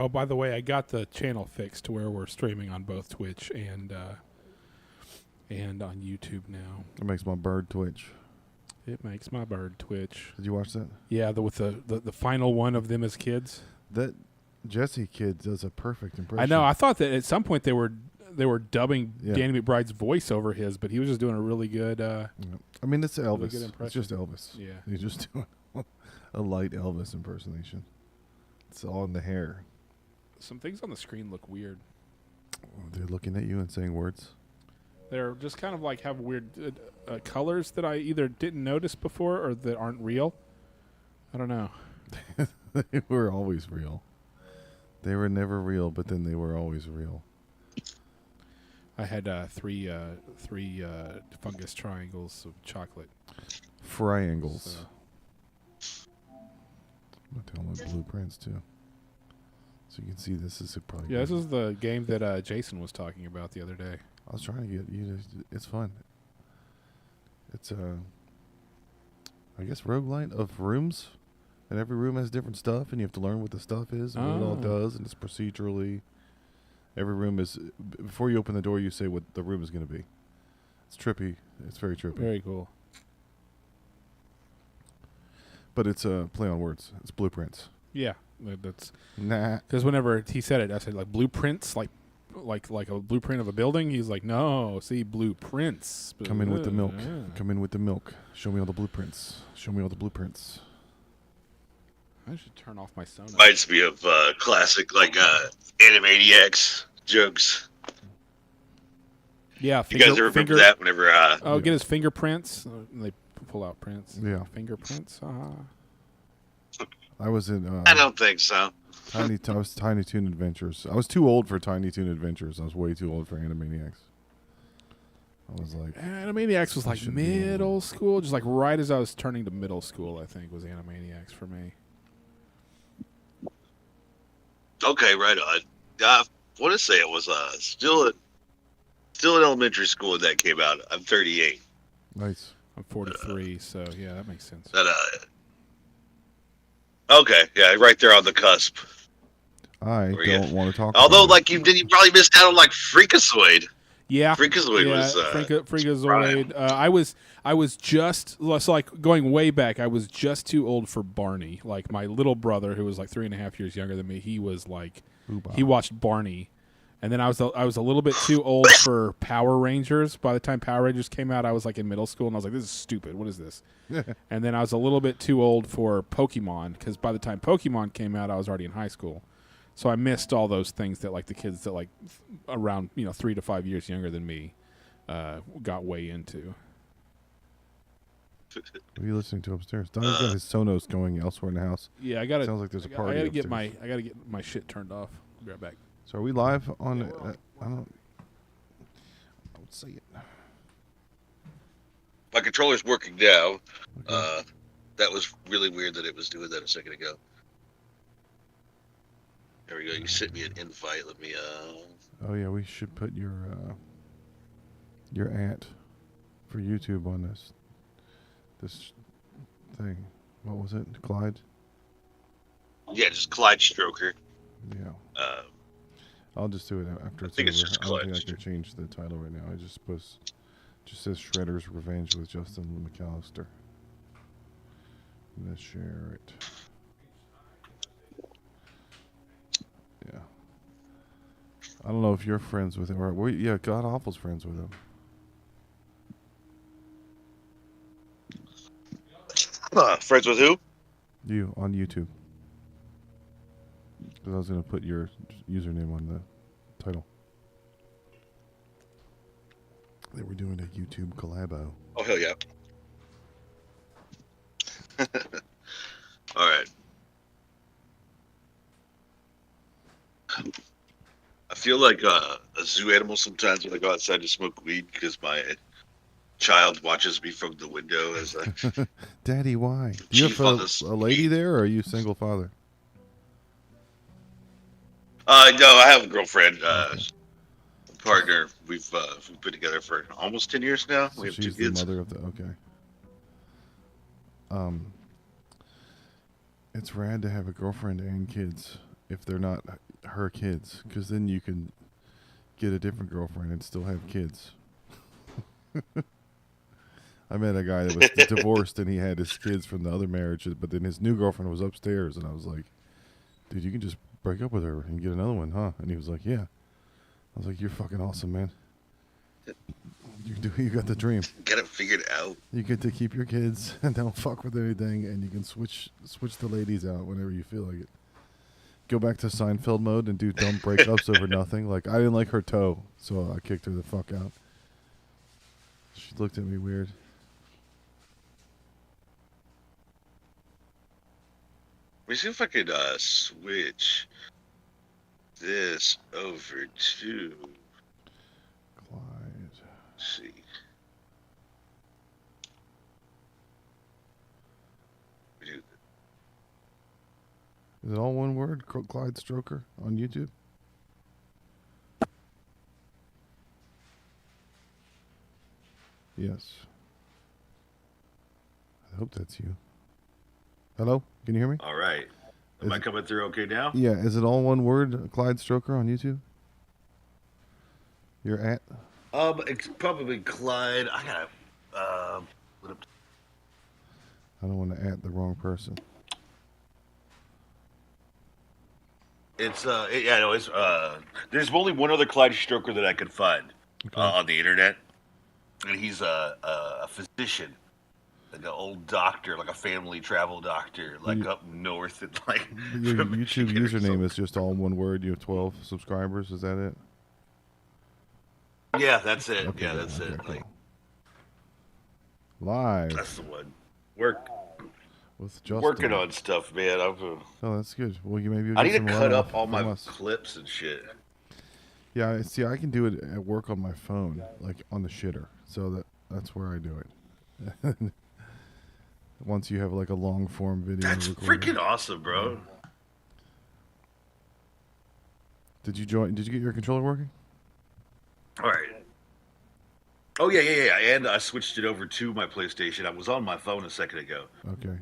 Oh, by the way, I got the channel fixed to where we're streaming on both Twitch and on YouTube now. It makes my bird twitch. It makes my bird twitch. Did you watch that? Yeah, with the final one of them as kids. That Jesse kid does a perfect impression. I know. I thought that at some point they were dubbing Yeah. Danny McBride's voice over his, but he was just doing a really good. Yeah. I mean, it's Really Elvis. good It's impression. just Elvis. Yeah. He's just doing a light Elvis impersonation. It's all in the hair. Some things on the screen look weird. They're looking at you and saying words. They're just kind of like have weird colors that I either didn't notice before or that aren't real. I don't know. They were always real. They were never real, but then they were always real. I had three fungus triangles of chocolate. Triangles. So. I'm going to tell my blueprints too. So you can see this is probably. Yeah, this is the game that Jason was talking about the other day. I was trying to get you to. It's fun. It's I guess roguelite of rooms, and every room has different stuff, and you have to learn what the stuff is and what it all does, and it's procedurally. Every room is before you open the door, you say what the room is going to be. It's trippy. It's very trippy. Very cool. But it's a play on words. It's blueprints. Yeah, that's Nah. because whenever he said it, I said like blueprints, like a blueprint of a building. He's like, no, see blueprints. Come in with the milk. Yeah. Come in with the milk. Show me all the blueprints. Show me all the blueprints. I should turn off my Sonos. Reminds me of classic Animaniacs jokes. Yeah, You guys ever remember that? Whenever get his fingerprints. And they pull out prints. Yeah. Fingerprints. I was in. I don't think so. I was Tiny Toon Adventures. I was too old for Tiny Toon Adventures. I was way too old for Animaniacs. I was like, Animaniacs was I like should be able middle school, just like right as I was turning to middle school. I think was Animaniacs for me. Okay, right on. I want to say it was still in elementary school when that came out. I'm 38. nice. I'm 43, so yeah, that makes sense. That okay, yeah, right there on the cusp. I Were you- don't want to talk. Although, about like you probably missed out on like Freakazoid. Yeah, Freakazoid was Freakazoid. I was just so like going way back. I was just too old for Barney. Like my little brother, who was like 3.5 years younger than me, he was like Oobah. he watched Barney, and then I was a little bit too old for Power Rangers. By the time Power Rangers came out, I was like in middle school, and I was like, "This is stupid. What is this?" And then I was a little bit too old for Pokemon because by the time Pokemon came out, I was already in high school. So I missed all those things that like the kids that like around 3 to 5 years younger than me got way into. What are you listening to upstairs? Donnie's got his Sonos going elsewhere in the house. Yeah, I gotta. Sounds like there's a I party gotta get upstairs. I gotta get my shit turned off. I'll be right back. So are we live on? I don't see it. My controller's working now. Okay. That was really weird that it was doing that a second ago. There we go. You sent me an invite. Let me. Oh yeah, we should put your aunt for YouTube on this thing. What was it, Clyde? Yeah, just Clyde Stroker. Yeah. Uh, I'll just do it after it's think over. it's just I don't Clyde think I can change the title right now. I just says Shredder's Revenge with Justin McAllister. I'm gonna share it. Yeah. I don't know if you're friends with him or yeah, God Awful's friends with him. friends with who? You on YouTube. Because I was gonna put your username on the title. They were doing a YouTube collabo. Oh hell yeah! All right. I feel like a zoo animal sometimes when I go outside to smoke weed because my child watches me from the window as I. Daddy, why? Do you Chief on have this a lady there, or are you single father? No, I have a girlfriend, partner. We've been together for almost 10 years now. So We have she's 2 kids. the mother of the. Okay. It's rad to have a girlfriend and kids. if they're not her kids, because then you can get a different girlfriend and still have kids. I met a guy that was divorced and he had his kids from the other marriage, but then his new girlfriend was upstairs, and I was like, dude, you can just break up with her and get another one, huh? And he was like, yeah. I was like, you're fucking awesome, man. You got the dream. Get it figured out. You get to keep your kids and don't fuck with anything, and you can switch the ladies out whenever you feel like it. Go back to Seinfeld mode and do dumb breakups over nothing. Like, I didn't like her toe, so I kicked her the fuck out. She looked at me weird. Let me see if I could switch this over to. Clyde. Let's see. Is it all one word? Clyde Stroker on YouTube? Yes. I hope that's you. Hello? Can you hear me? All right. Am I coming through okay now? Yeah. Is it all one word? Clyde Stroker on YouTube? You're at? It's probably Clyde. I gotta put up. I don't want to at the wrong person. It's there's only one other Clyde Stroker that I could find on the internet, and he's a physician, like an old doctor, like a family travel doctor, like up north and like. Your YouTube username is just all one word. You have 12 subscribers. Is that it? Yeah, that's it. Okay, yeah, that's it. cool. Like, Live. that's the one. With Justin. Working on stuff, man. Oh, that's good. Well, I need to cut up all my clips and shit. Yeah, see, I can do it at work on my phone, like on the shitter. So that's where I do it. Once you have like a long form video. That's recorded. freaking awesome, bro. Did you get your controller working? All right. Oh yeah. And I switched it over to my PlayStation. I was on my phone a second ago. Okay.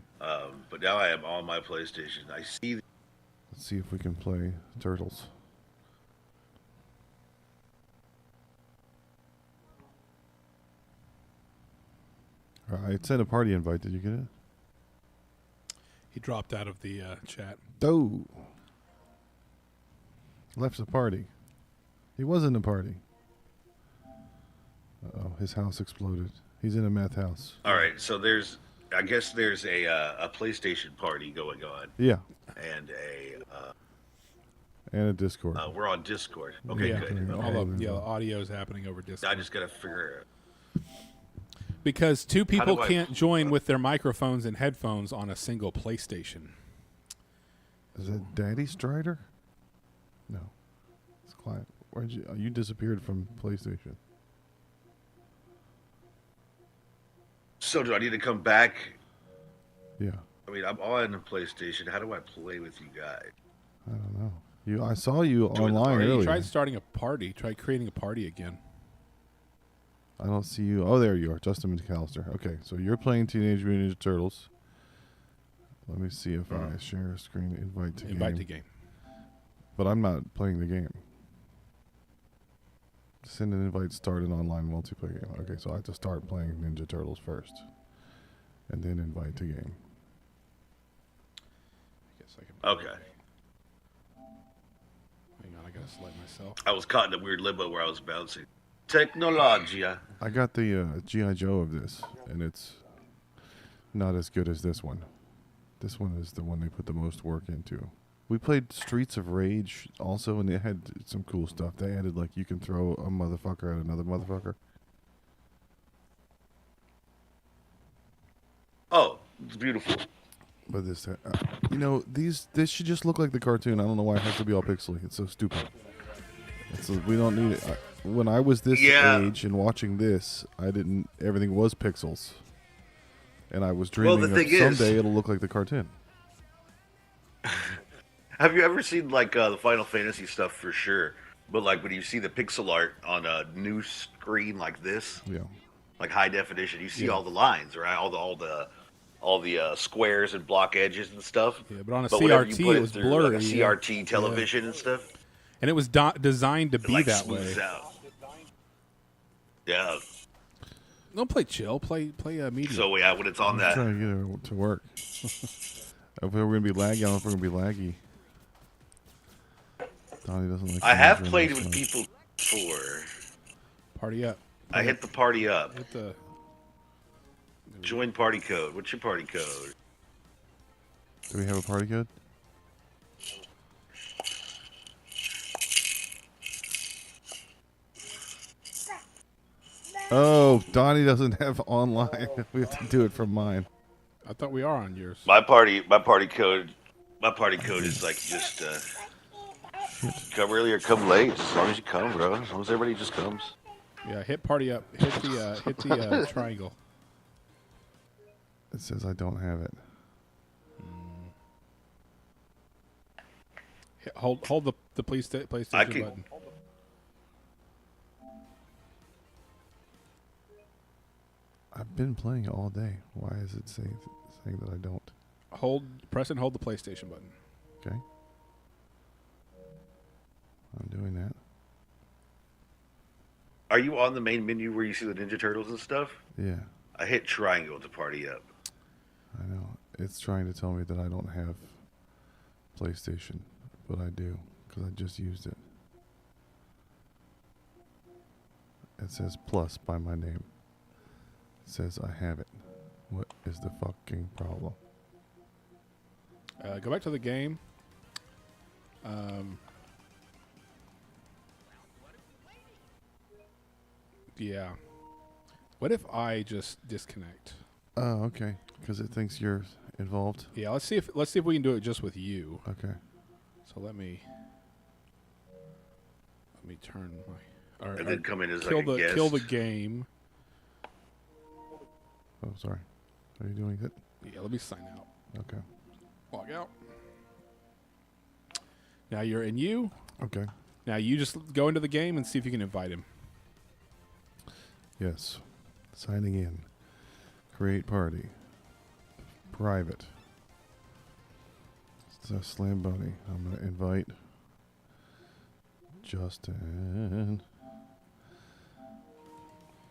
But now I am on my PlayStation. I see. Let's see if we can play Turtles. I sent a party invite. Did you get it? He dropped out of the chat. Oh. Left the party. He was in the party. Uh-oh, his house exploded. He's in a meth house. All right, so I guess there's a PlayStation party going on. Yeah. And a Discord. We're on Discord. Okay, Yeah. good. All the audio is happening over Discord. I just gotta figure it out. Because two people do I- can't join with their microphones and headphones on a single PlayStation. Is that Daddy Strider? No. It's Clive. Where'd you disappeared from PlayStation. So do I need to come back? Yeah. I mean, I'm on the PlayStation. How do I play with you guys? I don't know. I saw you Join the online party. earlier. Try starting a party. Try creating a party again. I don't see you. Oh, there you are. Justin McAllister. Okay, so you're playing Teenage Mutant Ninja Turtles. Let me see if I share a screen. Invite to game. But I'm not playing the game. Send an invite, start an online multiplayer game. Okay, so I have to start playing Ninja Turtles first. And then invite to game. I guess I can. Okay. Hang on, I gotta select myself. I was caught in a weird limbo where I was bouncing. Technologia. I got the G.I. Joe of this, and it's not as good as this one. This one is the one they put the most work into. We played Streets of Rage also, and it had some cool stuff. They added, like, you can throw a motherfucker at another motherfucker. Oh, it's beautiful. But this, this should just look like the cartoon. I don't know why it has to be all pixely. It's so stupid. We don't need it. When I was this age and watching this, everything was pixels. And I was dreaming of someday it'll look like the cartoon. Have you ever seen, like, the Final Fantasy stuff for sure? But, like, when you see the pixel art on a new screen like this, yeah, like high definition, you see all the lines, right? All the all the squares and block edges and stuff. Yeah, but on a whenever you CRT, put it was through blurry. like a yeah. CRT television and stuff, And it was designed to it be like that way. smooths out. Yeah. Don't play chill. Play medium. So yeah, when it's on I'm that, trying to get it to work. If we're gonna be laggy, I don't know if we're gonna be laggy. Donnie doesn't like. I have measuring played this with much. people before. Party up. I hit the party up. Hit the. Join party code. What's your party code? Do we have a party code? Oh, Donnie doesn't have online. We have to do it from mine. I thought we are on yours. My party code is like just come early or come late. As long as you come, bro. As long as everybody just comes. Yeah, hit party up. Hit the triangle. It says I don't have it. Hold the PlayStation button. I've been playing it all day. Why is it saying that I don't? Press and hold the PlayStation button. Okay. I'm doing that. Are you on the main menu where you see the Ninja Turtles and stuff? Yeah, I hit triangle to party up. I know. It's trying to tell me that I don't have PlayStation, but I do because I just used it. It says plus by my name. It says I have it. What is the fucking problem? Go back to the game. Yeah. What if I just disconnect? Oh, okay. Because it thinks you're involved. Yeah, let's see if we can do it just with you. Okay. So let me turn my or And then come in as kill like a guest. kill the game. Oh, sorry. Are you doing it? Yeah, let me sign out. Okay. Log out. Now you're in you. Okay. Now you just go into the game and see if you can invite him. Yes. Signing in. Create party. Private. It's a Slam Bunny. I'm going to invite Justin.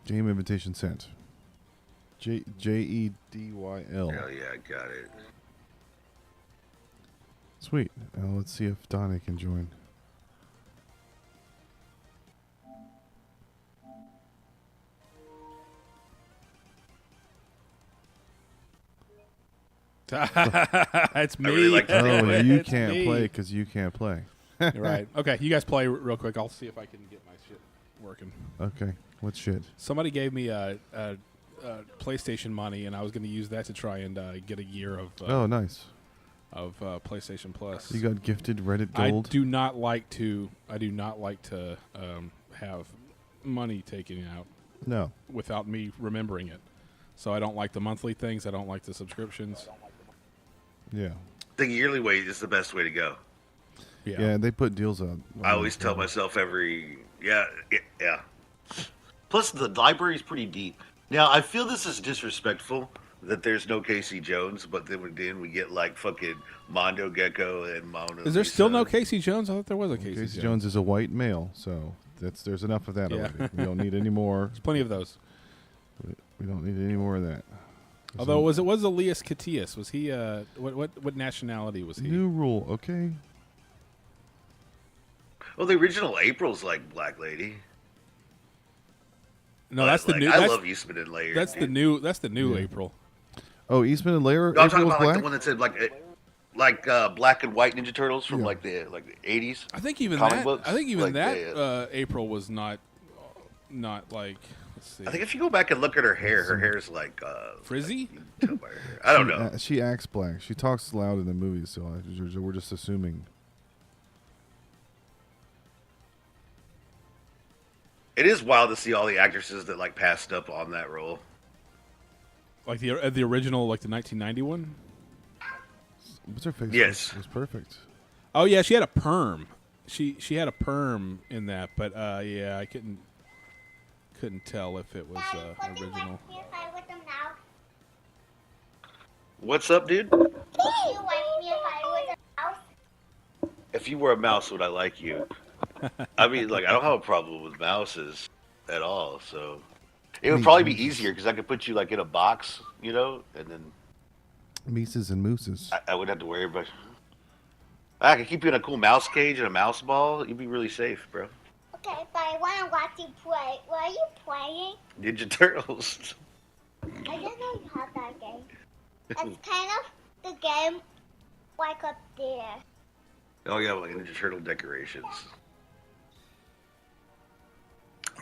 Game invitation sent. JEDYL. Hell yeah, I got it. Sweet. Now let's see if Donnie can join. It's me. really like to Oh, Anyway, you It's can't me. play because you can't play. You're right. Okay, you guys play real quick. I'll see if I can get my shit working. Okay. What shit? Somebody gave me a PlayStation money, and I was going to use that to try and get a year of Oh, nice. PlayStation Plus. You got gifted Reddit gold. I do not like to have money taken out No. without me remembering it. So I don't like the monthly things. I don't like the subscriptions. Yeah. The yearly way is the best way to go. Yeah, they put deals out. I always tell myself yeah. Plus, the library is pretty deep. Now, I feel this is disrespectful that there's no Casey Jones, but then we get like fucking Mondo Gecko and Mona. Is there Lisa. still no Casey Jones? I thought there was a Casey, Casey Jones is a white male, so there's enough of that Yeah. already. We don't need any more. There's plenty of those. We don't need any more of that. Although was Elias Koteas? Was he what nationality was he? New rule, okay? Well, the original April's like Black Lady. No, But, that's the like, new. I That's, love Eastman and Laird. that's the new. That's the new Yeah. April. Oh, Eastman and Laird. No, I'm April talking was about like black? the one that said like black and white Ninja Turtles from Yeah. like the 80s. I think even Comic that. books, I think even like that April was not like. Let's see. I think if you go back and look at her hair's like Frizzy? you can tell by her hair. I don't know. She acts black. She talks loud in the movies, so we're just assuming. It is wild to see all the actresses that like passed up on that role. Like the original, like the 1991. What's her face? Yes. was perfect. Oh yeah, she had a perm. She had a perm in that, but yeah, I couldn't tell if it was original. What's up, dude? Do you like me if I was a mouse? If you were a mouse, would I like you? I mean, like, I don't have a problem with mouses at all. So it would probably be easier because I could put you like in a box, you know, and then Mises and mooses. I wouldn't have to worry about. I could keep you in a cool mouse cage and a mouse ball. You'd be really safe, bro. Okay, but I want to watch you play. What are you playing? Ninja Turtles. I didn't know you had that game. It's kind of the game like up there. Oh yeah, like Ninja Turtle decorations.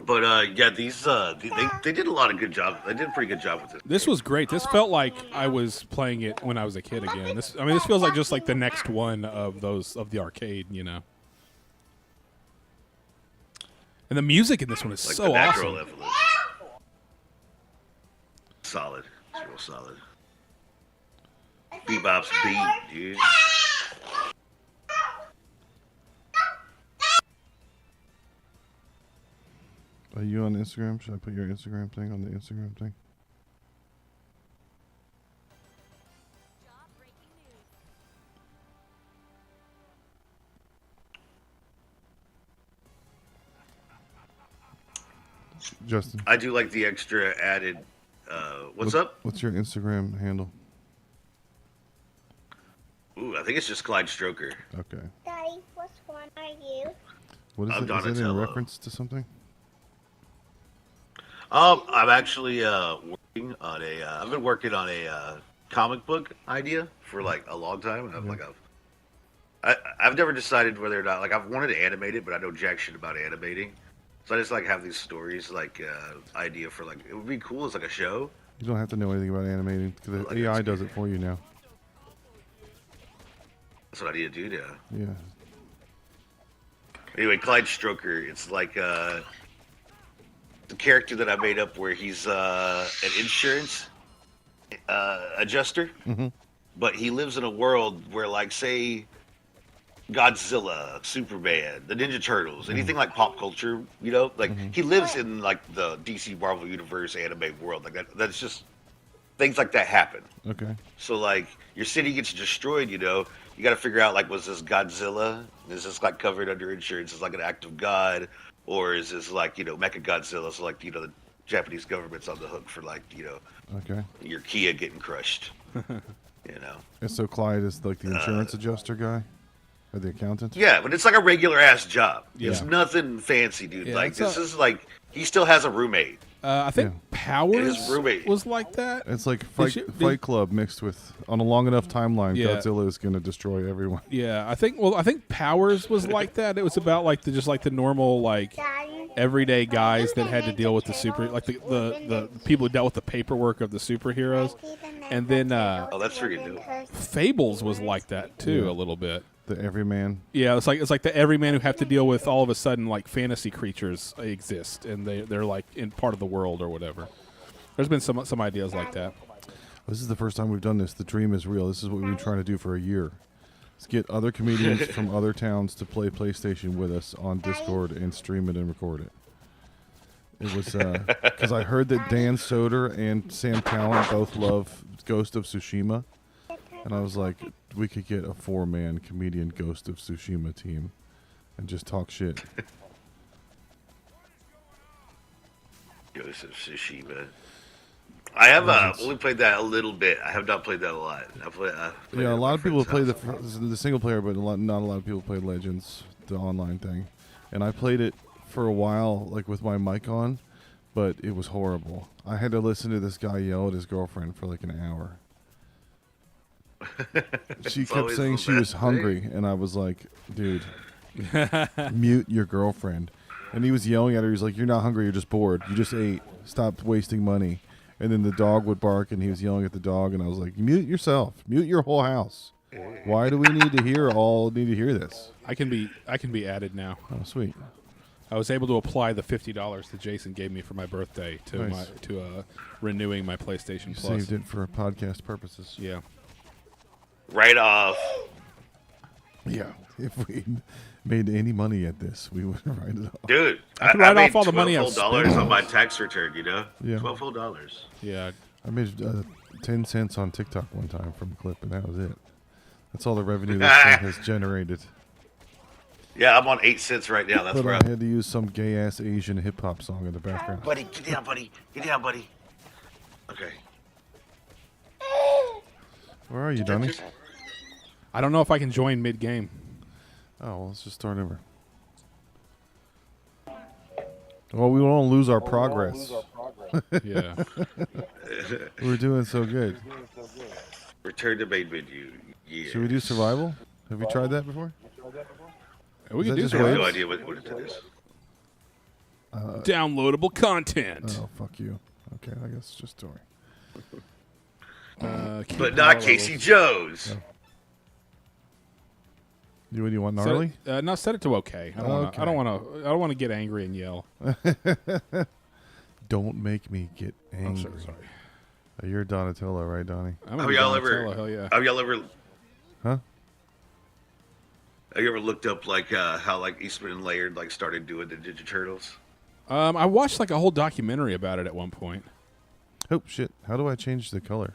But yeah, these they did a lot of good job. They did a pretty good job with this. This was great. This felt like I was playing it when I was a kid again. This feels like just like the next one of those of the arcade, you know. And the music in this one is Like so the natural awesome. evolution. Solid. It's real solid. Bebop's beat, dude. Are you on Instagram? Should I put your Instagram thing on the Instagram thing? Justin, I do like the extra added. What's up? what's your Instagram handle? Ooh, I think it's just Clyde Stroker. Okay. Daddy, which one are you? What is I'm it? Is it in Donatello. reference to something? I'm actually working on a. I've been working on a comic book idea for like a long time. And I've never decided whether or not like I've wanted to animate it, but I know jack shit about animating. So I just like have these stories like idea for like it would be cool as like a show. You don't have to know anything about animating because Like the AI it's- does it for you now. That's what I need to do now. Yeah. Anyway, Clyde Stroker. It's like the character that I made up where he's an insurance adjuster, but he lives in a world where, like, say, Godzilla, Superman, the Ninja Turtles, anything like pop culture, you know, like he lives in like the DC Marvel Universe anime world, like that. That's just things like that happen. Okay. So like your city gets destroyed, you know, you got to figure out like was this Godzilla? Is this like covered under insurance? Is like an act of God, or is this like McAllister? So like the Japanese government's on the hook for like Okay. your Kia getting crushed. you know. And so Clyde is like the insurance adjuster guy? Or the accountant? Yeah, but it's like a regular ass job. It's Yeah. nothing fancy, dude. Yeah, like it's this a- is like he still has a roommate. I think Powers His roommate. was like that. It's like you- Fight Club mixed with, on a long enough timeline, Yeah. Godzilla is going to destroy everyone. Yeah, I think Powers was like that. It was about like the normal like Daddy. everyday guys that had to deal with the the people who dealt with the paperwork of the superheroes. And then Oh, that's freaking dope. Fables was like that too, Yeah. a little bit. The everyman. Yeah, it's like the everyman who have to deal with all of a sudden like fantasy creatures exist and they're like in part of the world or whatever. There's been some ideas like that. This is the first time we've done this. The dream is real. This is what we've been trying to do for a year. Let's get other comedians from other towns to play PlayStation with us on Discord and stream it and record it. It was because I heard that Dan Soder and Sam Talent both love Ghost of Tsushima, and I was like, we could get a 4-man comedian Ghost of Tsushima team and just talk shit. Ghost of Tsushima. I have Legends. only played that a little bit. I have not played that a lot. I played Yeah, a at lot my of people play friend's house. the single player, but not a lot of people play Legends, the online thing. And I played it for a while, like with my mic on, but it was horrible. I had to listen to this guy yell at his girlfriend for like an hour. She It's kept always saying the she was best hungry, and I was like, dude, mute your girlfriend. And he was yelling at her. He's like, you're not hungry, you're just bored. You just ate. Stop wasting money. And then the dog would bark, and he was yelling at the dog, and I was like, mute yourself. Mute your whole house. Why do we need to hear this? I can be added now. Oh, sweet. I was able to apply the $50 that Jason gave me for my birthday to Nice. renewing my PlayStation You Plus. saved it for podcast purposes. Yeah. Right off. Yeah. If we made any money at this, we would write it off. Dude, I can write made off all the money I've $12 spent. on my tax return, Yeah. $12 whole dollars. Yeah. I made 10 cents on TikTok one time from a clip, and that was it. That's all the revenue this thing has generated. Yeah, I'm on 8 cents right now. That's But where I I'm. had to use some gay-ass Asian hip-hop song in the background. Buddy, get down, buddy. Get down, buddy. Okay. Where are you, Donnie? I don't know if I can join mid game. Oh, well, let's just start over. Well, we won't lose our progress. Yeah. We're doing so good. Return to main menu. Yeah. Should we do survival? Have you tried that before? We Is can that do just I have that. no waves? idea what it is. Downloadable content. Oh, fuck you. Okay, I guess it's just story. Keep But power not Casey levels. Joe's. You want Set gnarly? it, no, set it to okay. I don't Okay. want to get angry and yell. Don't make me get I'm angry. sorry. You're Donatello, right, Donnie? I'm Have gonna be y'all Donatello, ever? hell yeah. Have y'all ever? Huh? Have you ever looked up like how like Eastman and Laird like started doing the Ninja Turtles? I watched like a whole documentary about it at one point. Oh, shit. How do I change the color?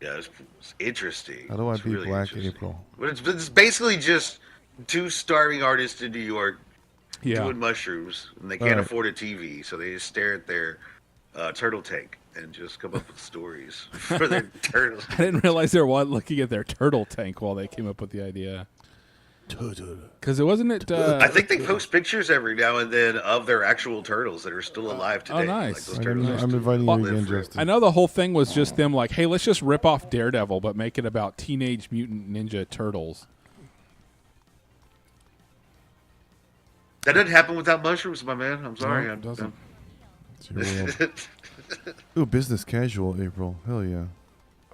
Yeah, it's interesting. How do I It's be really Black interesting. April? But it's basically just two starving artists in New York Yeah. doing mushrooms, and they can't Alright. afford a TV, so they just stare at their turtle tank and just come up with stories for their turtles. I didn't realize they were looking at their turtle tank while they came up with the idea. Because it wasn't it. I think they post pictures every now and then of their actual turtles that are still alive today. nice. Like those I'm, turtles are I'm still inviting Well, you again, live forever. Justin. I know the whole thing was just them like, hey, let's just rip off Daredevil, but make it about Teenage Mutant Ninja Turtles. That didn't happen without mushrooms, my man. I'm sorry. No, it I'm, doesn't. It's your world. Ooh, business casual, April. Hell yeah.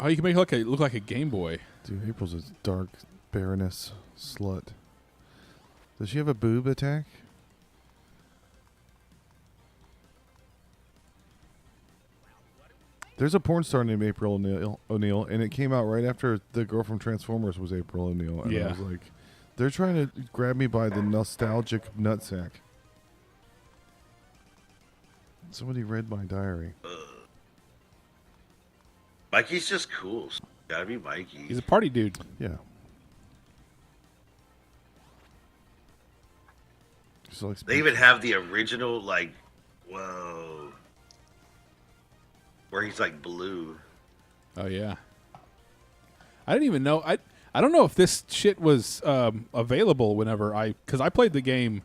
Oh, you can make it look like a Game Boy. Dude, April's a dark baroness slut. Does she have a boob attack? There's a porn star named April O'Neil, and it came out right after the girl from Transformers was April O'Neil. And I Yeah. was like, they're trying to grab me by the nostalgic nutsack. Somebody read my diary. Mikey's just cool. Gotta be Mikey. He's a party dude. Yeah. So like They even have the original, like, whoa, where he's like blue. Oh yeah. I didn't even know. I don't know if this shit was available whenever because I played the game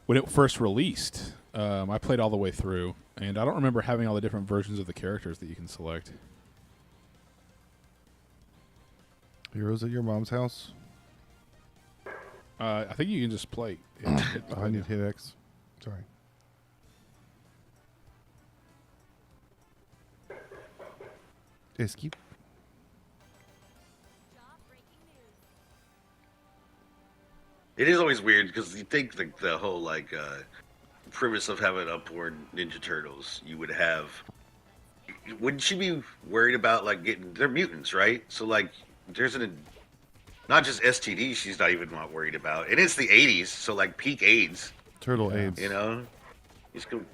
when it first released. I played all the way through, and I don't remember having all the different versions of the characters that you can select. Heroes at your mom's house. I think you can just play. Hit I need hit X. Sorry. Escape. It is always weird because you think like the whole like premise of having upborn Ninja Turtles, you would have. Wouldn't you be worried about like getting? They're mutants, right? So like, there's not just STD. She's not even not worried about, and it's the '80s, so like peak AIDS. Turtle AIDS. You know, he's going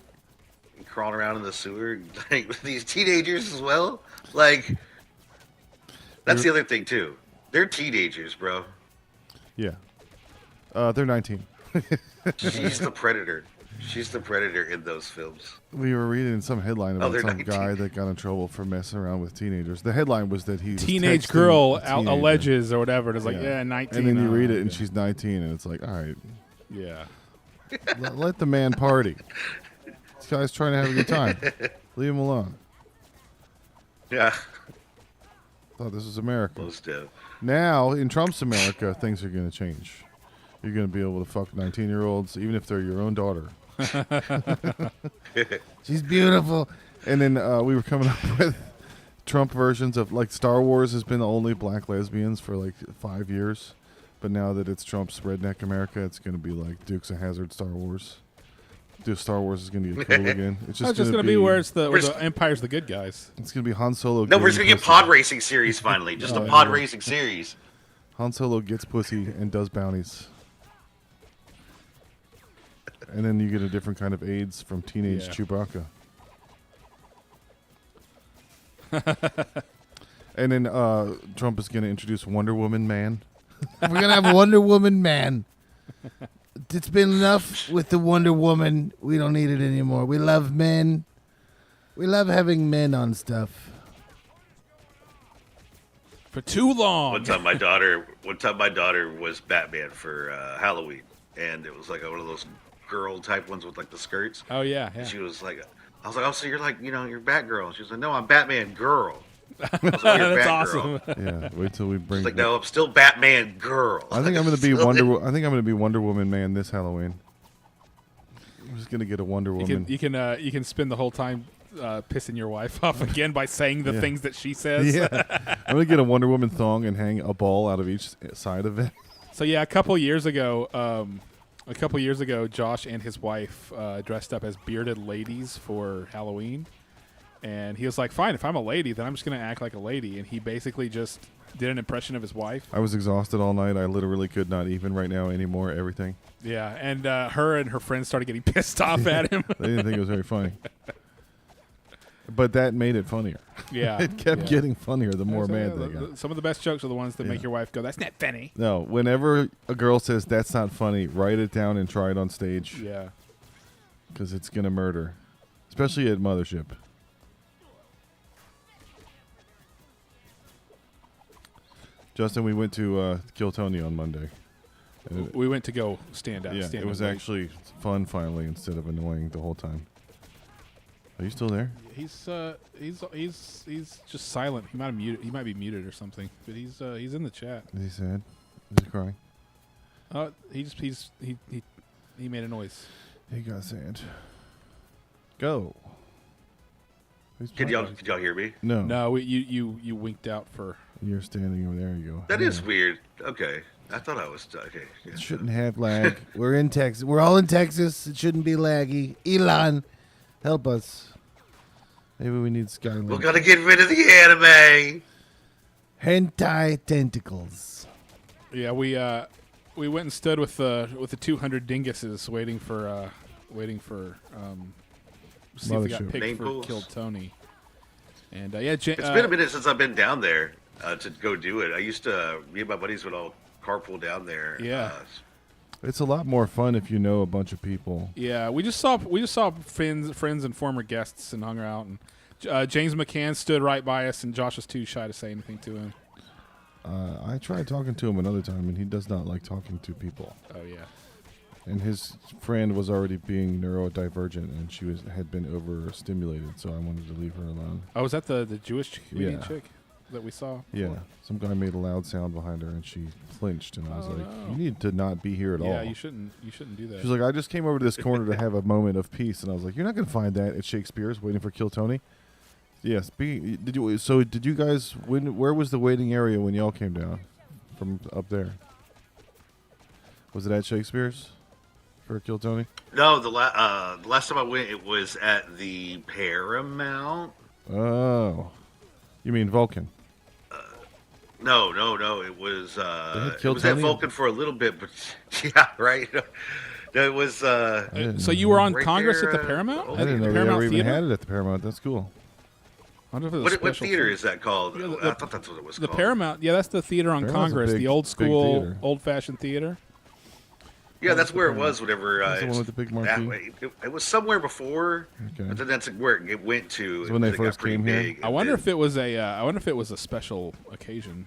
crawling around in the sewer like with these teenagers as well. Like, that's the other thing too. They're teenagers, bro. Yeah. They're 19. She's the predator. She's the predator in those films. We were reading some headline about they're some 19. guy that got in trouble for messing around with teenagers. The headline was that he was Teenage texting girl a teenager. alleges or whatever. And it's like, yeah, 19. And then you read it, and okay. she's 19, and it's like, all right, Yeah. let the man party. This guy's trying to have a good time. Leave him alone. Yeah, Thought this was America. most deaf. Now, in Trump's America, things are going to change. You're going to be able to fuck 19-year-olds, even if they're your own daughter. She's beautiful. And then we were coming up with Trump versions of, like, Star Wars has been the only black lesbians for, like, 5 years. But now that it's Trump's redneck America, it's going to be like Dukes of Hazzard Star Wars. Duke Star Wars is going to get cool again. It's It's just just going to be where it's where Where's- the Empire's the good guys. It's going to be Han Solo. No, we're just getting gonna get pussy. pod racing series finally. Just a Oh, pod yeah. racing series. Han Solo gets pussy and does bounties. And then you get a different kind of AIDS from teenage Yeah. Chewbacca. And then Trump is going to introduce Wonder Woman Man. We're going to have Wonder Woman Man. It's been enough with the Wonder Woman. We don't need it anymore. We love men. We love having men on stuff. For too long. One time my daughter was Batman for Halloween, and it was like one of those girl type ones with like the skirts. Oh yeah. And she was like, I was like, oh, so you're like, you're Batgirl. She was like, no, I'm Batman girl. I was like, oh, you're That's Batgirl. awesome. Yeah, wait till we bring. She's like, no, I'm still Batman girl. I think I'm going to be I think I'm going to be Wonder Woman Man this Halloween. I'm just going to get a Wonder Woman. You can spend the whole time pissing your wife off again by saying the things that she says. Yeah, I'm going to get a Wonder Woman thong and hang a ball out of each side of it. So yeah, a couple years ago, Josh and his wife dressed up as bearded ladies for Halloween, and he was like, "Fine, if I'm a lady, then I'm just going to act like a lady." And he basically just did an impression of his wife. I was exhausted all night. I literally could not even right now anymore. Everything. Yeah, and her and her friends started getting pissed off at him. They didn't think it was very funny. But that made it funnier. Yeah, It kept getting funnier the more mad they got. Some of the best jokes are the ones that make your wife go, "That's not funny." No, whenever a girl says that's not funny, write it down and try it on stage. Yeah. Because it's going to murder. Especially at Mothership. Justin, we went to Kill Tony on Monday. We went to go stand out. Yeah, stand it was up. actually fun finally instead of annoying the whole time. Are you still there? He's just silent. He might be muted or something. But he's in the chat. Is he sad? Is he crying? He made a noise. He got sad. Go. Could y'all hear me? No. No, you winked out for. You're standing over there. You go. That is weird. Okay. I thought I was okay. Yeah. It shouldn't have lag. We're in Texas. We're all in Texas. It shouldn't be laggy. Elon, help us. Maybe we need Skylink. We're gonna get rid of the anime. Hentai tentacles. Yeah, we went and stood with the 200 dinguses waiting for see if we got Mothership. picked Name for pools. Killed Tony. And yeah, It's been a minute since I've been down there to go do it. I used to, me and my buddies would all carpool down there. Yeah. It's a lot more fun if you know a bunch of people. Yeah, we just saw friends and former guests and hung out. And James McCann stood right by us, and Josh was too shy to say anything to him. I tried talking to him another time, and he does not like talking to people. Oh yeah. And his friend was already being neurodivergent, and she had been overstimulated, so I wanted to leave her alone. Oh, was that the Jewish comedian Yeah. chick that we saw? Yeah, before? some guy made a loud sound behind her, and she flinched, and I was Oh, like, no. "You need to not be here at all." Yeah, you shouldn't do that. She's like, "I just came over to this corner to have a moment of peace," and I was like, "You're not going to find that at Shakespeare's waiting for Kill Tony." Yes. Did you guys? Where was the waiting area when y'all came down from up there? Was it at Shakespeare's for Kill Tony? No, the last time I went, it was at the Paramount. Oh, you mean Vulcan? No. It was Kill it was at Tony? Vulcan for a little bit, but yeah, right. No, it was. So you were on Right Congress there, at the Paramount? I I didn't know they Paramount ever even Theater? had it at the Paramount. That's cool. I wonder if it was a what special theater is that called? Yeah, I thought that's what it was The called. Paramount, yeah, that's the theater on Paramount's a Congress, big- the old big school, theater. old-fashioned theater. Yeah, that's where it was. Whenever That's the one it's with the big that marquee? way. It was somewhere before, Okay. but then that's where it went to. That's when they because it got first pretty came here? big, I and wonder then- if it was a special occasion.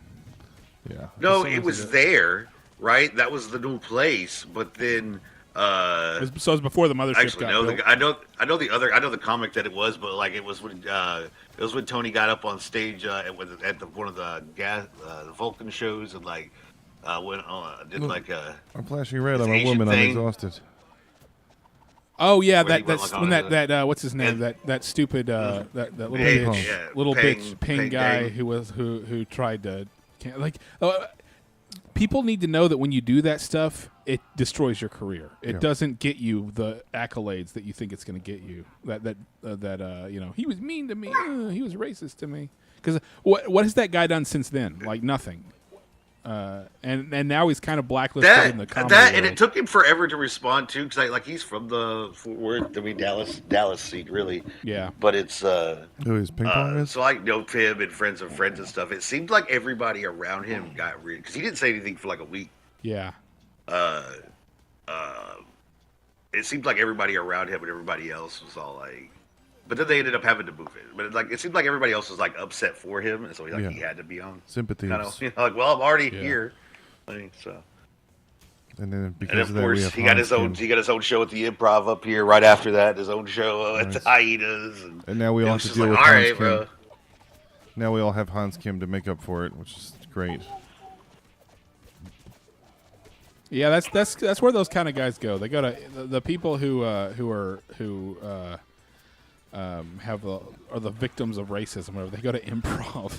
Yeah. No, someone it was said there, right? That was the new place, but then. So it was before the mothership Actually, got no. built. I know the comic that it was, but like it was when Tony got up on stage at one of the Vulcan shows and like went on did like a I'm flashing red. I'm a Asian woman. thing. I'm exhausted. Oh yeah, Where he that's went, like, when on that what's his name? and- That stupid that little Ping, bitch, yeah, little Ping, bitch Ping guy Dang. who tried to people need to know that when you do that stuff, it destroys your career. It Yeah. doesn't get you the accolades that you think it's going to get you. He was mean to me. He was racist to me. Because what has that guy done since then? Like nothing. and now he's kind of blacklisted in the comedy and world. it took him forever to respond too, because like he's from the Fort Worth, Dallas scene, really. Yeah. But it's Who is ping pong is? so I know him and friends of friends and stuff. It seemed like everybody around him got rid because he didn't say anything for like a week. Yeah. It seemed like everybody around him and everybody else was all like, but then they ended up having to move it. But it seemed like everybody else was like upset for him, and so he had to be on. Sympathy. Kind of, like, well, I'm already here. So. And then And because of of that, we course, have he got his own. Hans He got his own show at the Improv up here. Right after that, his own show at the Hyenas. And now we all have it's to just deal like, with all Hans right, Kim. bro. Now we all have Hans Kim to make up for it, which is great. Yeah, that's where those kind of guys go. They go to the people who have are the victims of racism. Whatever, they go to improv.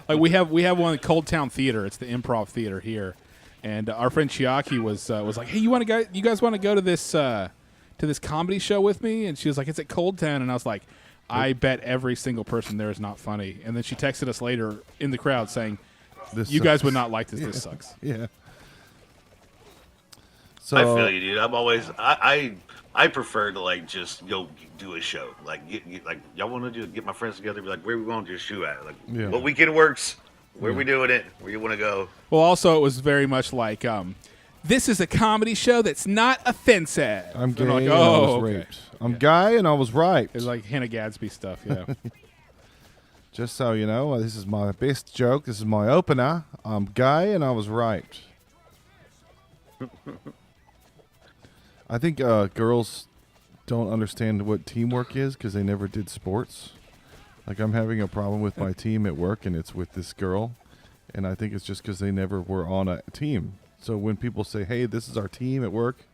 Like we have one at Cold Town Theater. It's the Improv Theater here, and our friend Chiaki was like, "Hey, you guys want to go to this comedy show with me?" And she was like, "It's at Cold Town," and I was like, "I bet every single person there is not funny." And then she texted us later in the crowd saying, This "You guys sucks. would not like this. This sucks." Yeah. So I feel you, dude. I'm always I prefer to like just go do a show. Like like y'all want to just get my friends together, be like, where we going to just shoot at? Like Yeah. what weekend works? Where we doing it? Where you want to go? Well, also it was very much like, this is a comedy show that's not offensive. I'm And gay like, and I oh, was okay. raped. I'm gay and I was raped. It's like Hannah Gadsby stuff. Yeah. Just so you know, this is my best joke. This is my opener. I'm gay and I was raped. I think girls don't understand what teamwork is because they never did sports. Like I'm having a problem with my team at work, and it's with this girl, and I think it's just because they never were on a team. So when people say, "Hey, this is our team at work.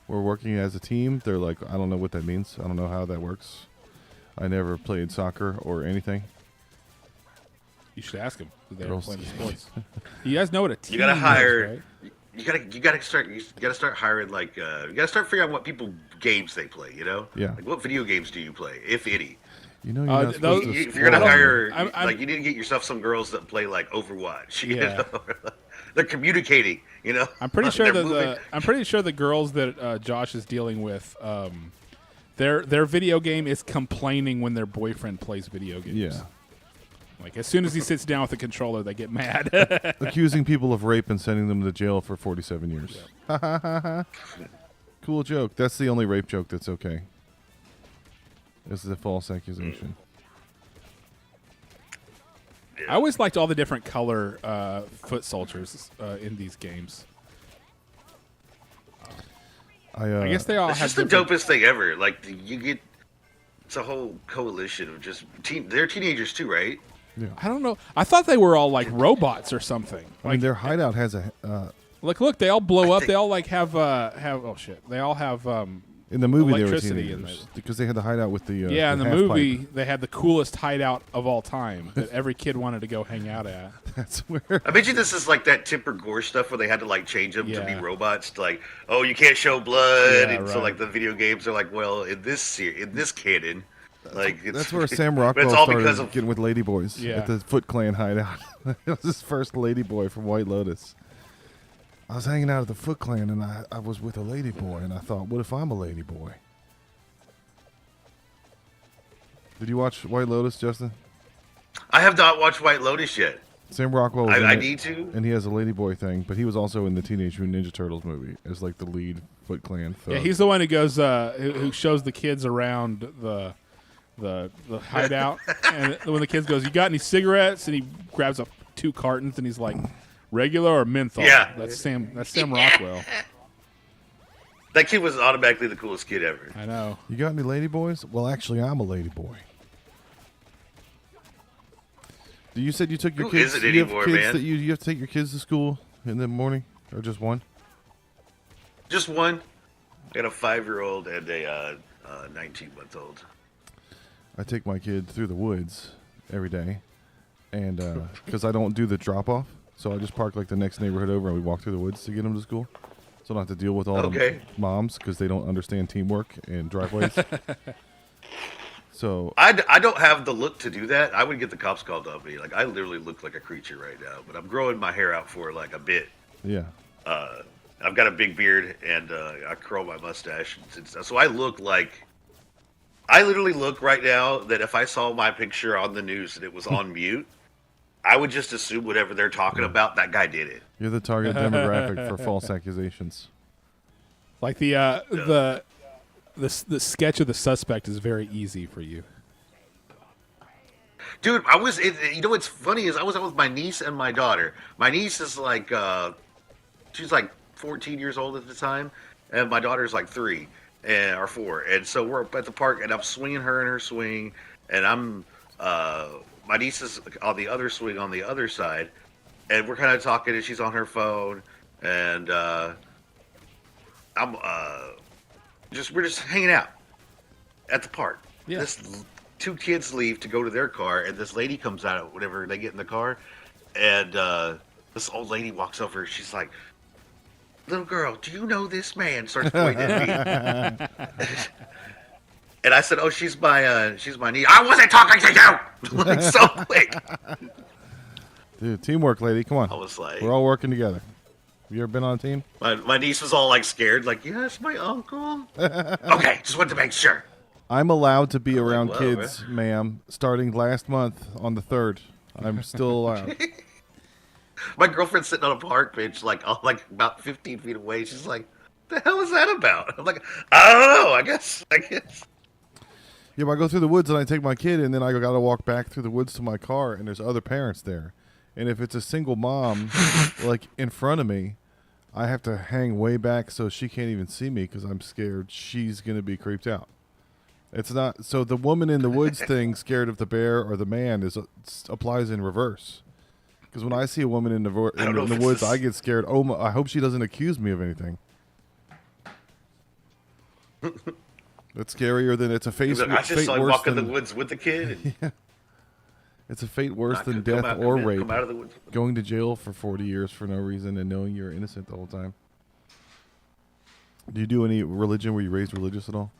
We're working as a team," they're like, "I don't know what that means. I don't know how that works. I never played soccer or anything." You should ask him. They don't Girls. play the sports. You guys know what a team You gotta is, hire. right? You gotta start hiring like you gotta start figuring out what games they play. You know. Yeah. Like what video games do you play, if any? You know, you're not supposed to If you're gonna spoil hire, I'm- like you need to get yourself some girls that play like Overwatch. You Yeah. know? They're communicating. You know. I'm pretty sure They're that moving. the girls that Josh is dealing with, their video game is complaining when their boyfriend plays video games. Yeah. Like as soon as he sits down with the controller, they get mad. accusing people of rape and sending them to jail for 47 years. Cool joke. That's the only rape joke that's okay. This is a false accusation. I always liked all the different color foot soldiers in these games. I guess they all It's have just the different- dopest thing ever. Like you get, it's a whole coalition of just they're teenagers too, right? I don't know. I thought they were all like robots or something. I mean, their hideout has a Look, they all blow up. think- They all like have oh shit. They all have in the movie they were electricity in teenagers because they had the hideout with the yeah. In the half movie, pipe. they had the coolest hideout of all time that every kid wanted to go hang out at. That's where I bet you this is like that Tipper Gore stuff where they had to like change them to be Yeah. robots. Like, oh, you can't show blood, Yeah, and so right. like the video games are like, well, in this canon, like it's, that's where Sam but Rockwell it's all started because of getting with Ladyboys Yeah. at the Foot Clan hideout. It was his first Ladyboy from White Lotus. I was hanging out at the Foot Clan and I was with a Ladyboy and I thought, what if I'm a Ladyboy? Did you watch White Lotus, Justin? I have not watched White Lotus yet. Sam Rockwell was in I it, need to. and he has a Ladyboy thing, but he was also in the Teenage Mutant Ninja Turtles movie as like the lead Foot Clan thug. Yeah, he's the one who goes who shows the kids around the hideout, and when the kids goes, "You got any cigarettes?" and he grabs up 2 cartons and he's like, "Regular or menthol?" Yeah. that's Sam Rockwell. That kid was automatically the coolest kid ever. I know. You got any Ladyboys? Well, actually, I'm a Ladyboy. You said you took your Who kids. is it You have anymore, kids man? that you have to take your kids to school in the morning, or just one? Just one. I got a 5-year-old and a 19-month-old. I take my kid through the woods every day, and because I don't do the drop off, so I just park like the next neighborhood over, and we walk through the woods to get them to school. So I don't have to deal with all the Okay. moms because they don't understand teamwork and driveways. So I don't have the look to do that. I would get the cops called on me. Like I literally look like a creature right now, but I'm growing my hair out for like a bit. yeah, I've got a big beard and I curl my mustache and stuff. So I look like I literally look right now that if I saw my picture on the news and it was on mute, I would just assume whatever they're talking about, that guy did it. you're the target demographic for false accusations. Like the sketch of the suspect is very easy for you. Dude, you know what's funny is I was out with my niece and my daughter. My niece is like, she's like 14 years old at the time, and my daughter's like 3 or 4. And so we're up at the park, and I'm swinging her in her swing, and my niece is on the other swing on the other side, and we're kind of talking, and she's on her phone, and we're just hanging out at the park. Yeah. This 2 kids leave to go to their car, and this lady comes out whenever they get in the car, and this old lady walks over. She's like, "Little girl, do you know this man?" Starts pointing at me, and I said, "Oh, she's my niece." I wasn't talking to you, like so quick. Dude, teamwork, lady. Come on. I was like, We're all working together. Have you ever been on a team? my niece was all like scared, like, "Yes, my uncle." Okay, just wanted to make sure. I'm allowed to be around "Whoa, kids, ma'am, starting last month on the 3rd. I'm still allowed. My girlfriend's sitting on a park bench, like about 15 feet away. She's like, "The hell is that about?" I'm like, "I don't know. I guess." Yeah, but I go through the woods and I take my kid, and then I got to walk back through the woods to my car, and there's other parents there. And if it's a single mom, like in front of me, I have to hang way back so she can't even see me because I'm scared she's going to be creeped out. It's not so the woman in the woods thing, scared of the bear or the man, applies in reverse. Because when I see a woman in the woods, I get scared. Oh, I hope she doesn't accuse me of anything. That's scarier than it's a face. I just saw him worse walk in than the woods with the kid. yeah. It's a fate worse than Come death out- or come in- rape. Come out of the woods. Going to jail for 40 years for no reason and knowing you're innocent the whole time. Do you do any religion? Were you raised religious at all?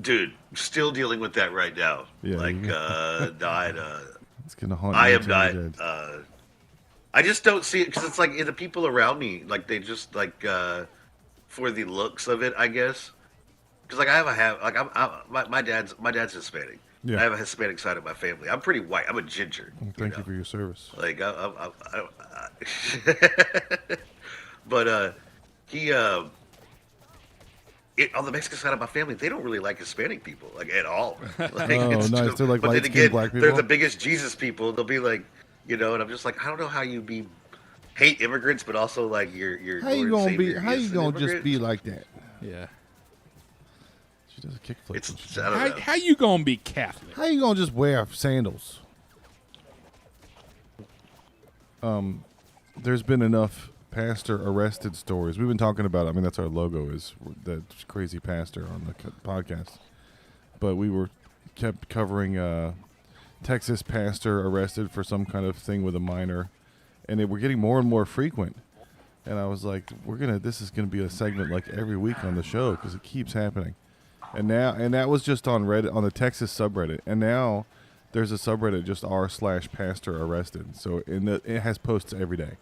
Dude, still dealing with that right now. Yeah, like you- died. It's gonna haunt I you am until not. you're dead. I just don't see it because it's like the people around me, like they just like for the looks of it, I guess. Because like my dad's Hispanic. Yeah. I have a Hispanic side of my family. I'm pretty white. I'm a ginger. Thank you for your service. Like but he on the Mexican side of my family, they don't really like Hispanic people like at all. Like, Oh, it's nice. just- They're like but then light-skinned again, black they're people? the biggest Jesus people. They'll be like, and I'm just like, I don't know how you hate immigrants, but also like you're How you Lord and gonna be? Savior How you against an gonna just immigrant. be like that? Yeah. She does a kickflip. It's I don't know. How you gonna be Catholic? How you gonna just wear sandals? There's been enough pastor arrested stories. We've been talking about it. I mean, that's our logo, is that crazy pastor on the podcast. But we kept covering Texas pastor arrested for some kind of thing with a minor, and we're getting more and more frequent. And I was like, this is gonna be a segment like every week on the show because it keeps happening. And that was just on Reddit, on the Texas subreddit, and now there's a subreddit just r/pastor arrested. So it has posts every day.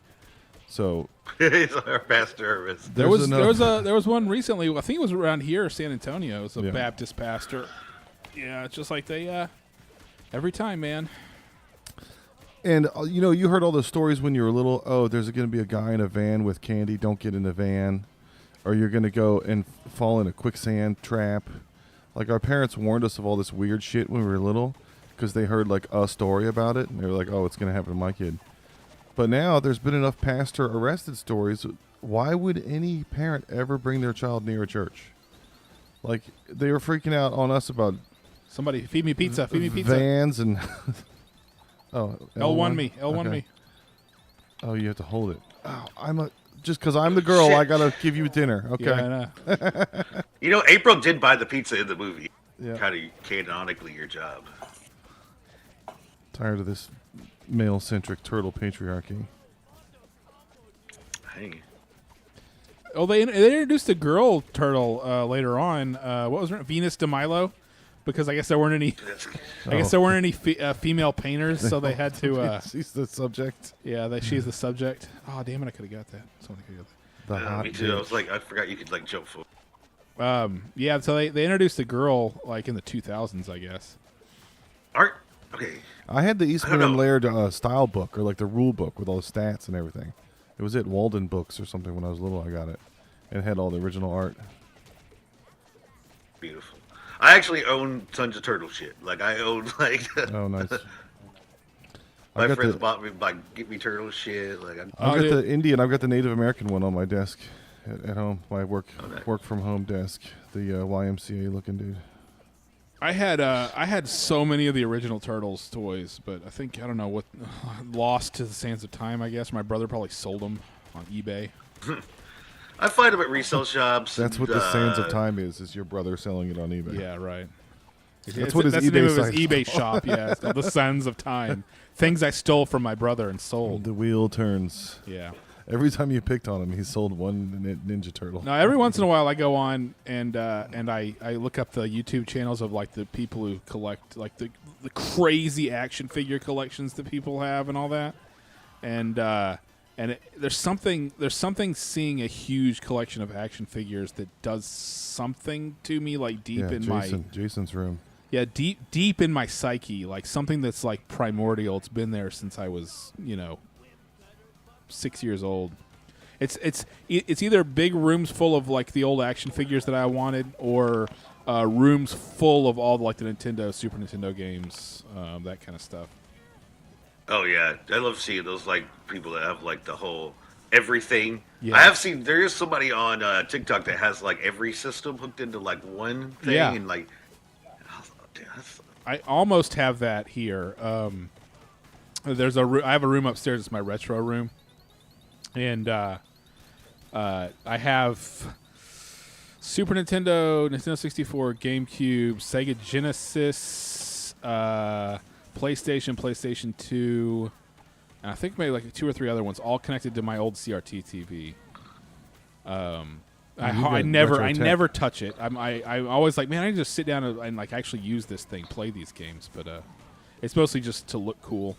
So He's our pastor. There was enough- there was one recently. I think it was around here, San Antonio. It was a Yeah. Baptist pastor. Yeah, it's just like they every time, man. And you heard all those stories when you were little. Oh, there's going to be a guy in a van with candy. Don't get in the van, or you're going to go and fall in a quicksand trap. Like our parents warned us of all this weird shit when we were little, because they heard like a story about it, and they were like, "Oh, it's going to happen to my kid." But now there's been enough pastor arrested stories. Why would any parent ever bring their child near a church? Like they were freaking out on us about Somebody feed me pizza. Feed me pizza. vans and oh, L1 me. L1 Okay. me. Oh, you have to hold it. Oh, just because I'm the girl, Shit. I gotta give you dinner. Okay. Yeah, I know. April did buy the pizza in the movie. Yeah. Kind of canonically your job. Tired of this male-centric turtle patriarchy. Hey. they introduced a girl turtle later on. What was her Venus de Milo? Because I guess there weren't any. I guess there weren't any female painters, so they had to. She's the subject. Yeah, she's the subject. Oh damn it! I could have got that. Someone could have got that. The hot Me too. bitch. I was like, I forgot you could like jump forward. Yeah, so they introduced a girl like in the 2000s, I guess. Art. Okay. I had the Eastman know. and Laird style book, or like the rule book with all the stats and everything. It was at Walden Books or something when I was little. I got it. It had all the original art. Beautiful. I actually own tons of turtle shit. Like I own like Oh, nice. my I got friends the- bought me like get me turtle shit. Like I've Oh, got dude. the Indian. I've got the Native American one on my desk at home. My work from home desk. The YMCA looking dude. I had so many of the original Turtles toys, but I think I don't know what lost to the sands of time. I guess my brother probably sold them on eBay. I find them at resale shops. That's what and, the Sands of Time is your brother selling it on eBay. Yeah, right. That's what his that's the name eBay of his site eBay is shop. Yeah, it's called the Sands of Time. Things I stole from my brother and sold. The wheel turns. Yeah. Every time you picked on him, he sold one Ninja Turtle. Now every once in a while I go on and I look up the YouTube channels of like the people who collect like the crazy action figure collections that people have and all that, and there's something seeing a huge collection of action figures that does something to me like deep in Jason's room. deep in my psyche, like something that's like primordial. It's been there since I was 6 years old. It's either big rooms full of like the old action figures that I wanted, or rooms full of all like the Nintendo, Super Nintendo games, that kind of stuff. Oh yeah, I love seeing those like people that have like the whole everything. Yeah. I have seen there is somebody on TikTok that has like every system hooked into like one thing Yeah. and like. Dude, I almost have that here. I have a room upstairs. It's my retro room, and I have Super Nintendo, Nintendo 64, GameCube, Sega Genesis, PlayStation 2, and I think maybe like 2 or 3 other ones, all connected to my old CRT TV. I never touch it. I always like, man, I can just sit down and like actually use this thing, play these games, but it's mostly just to look cool.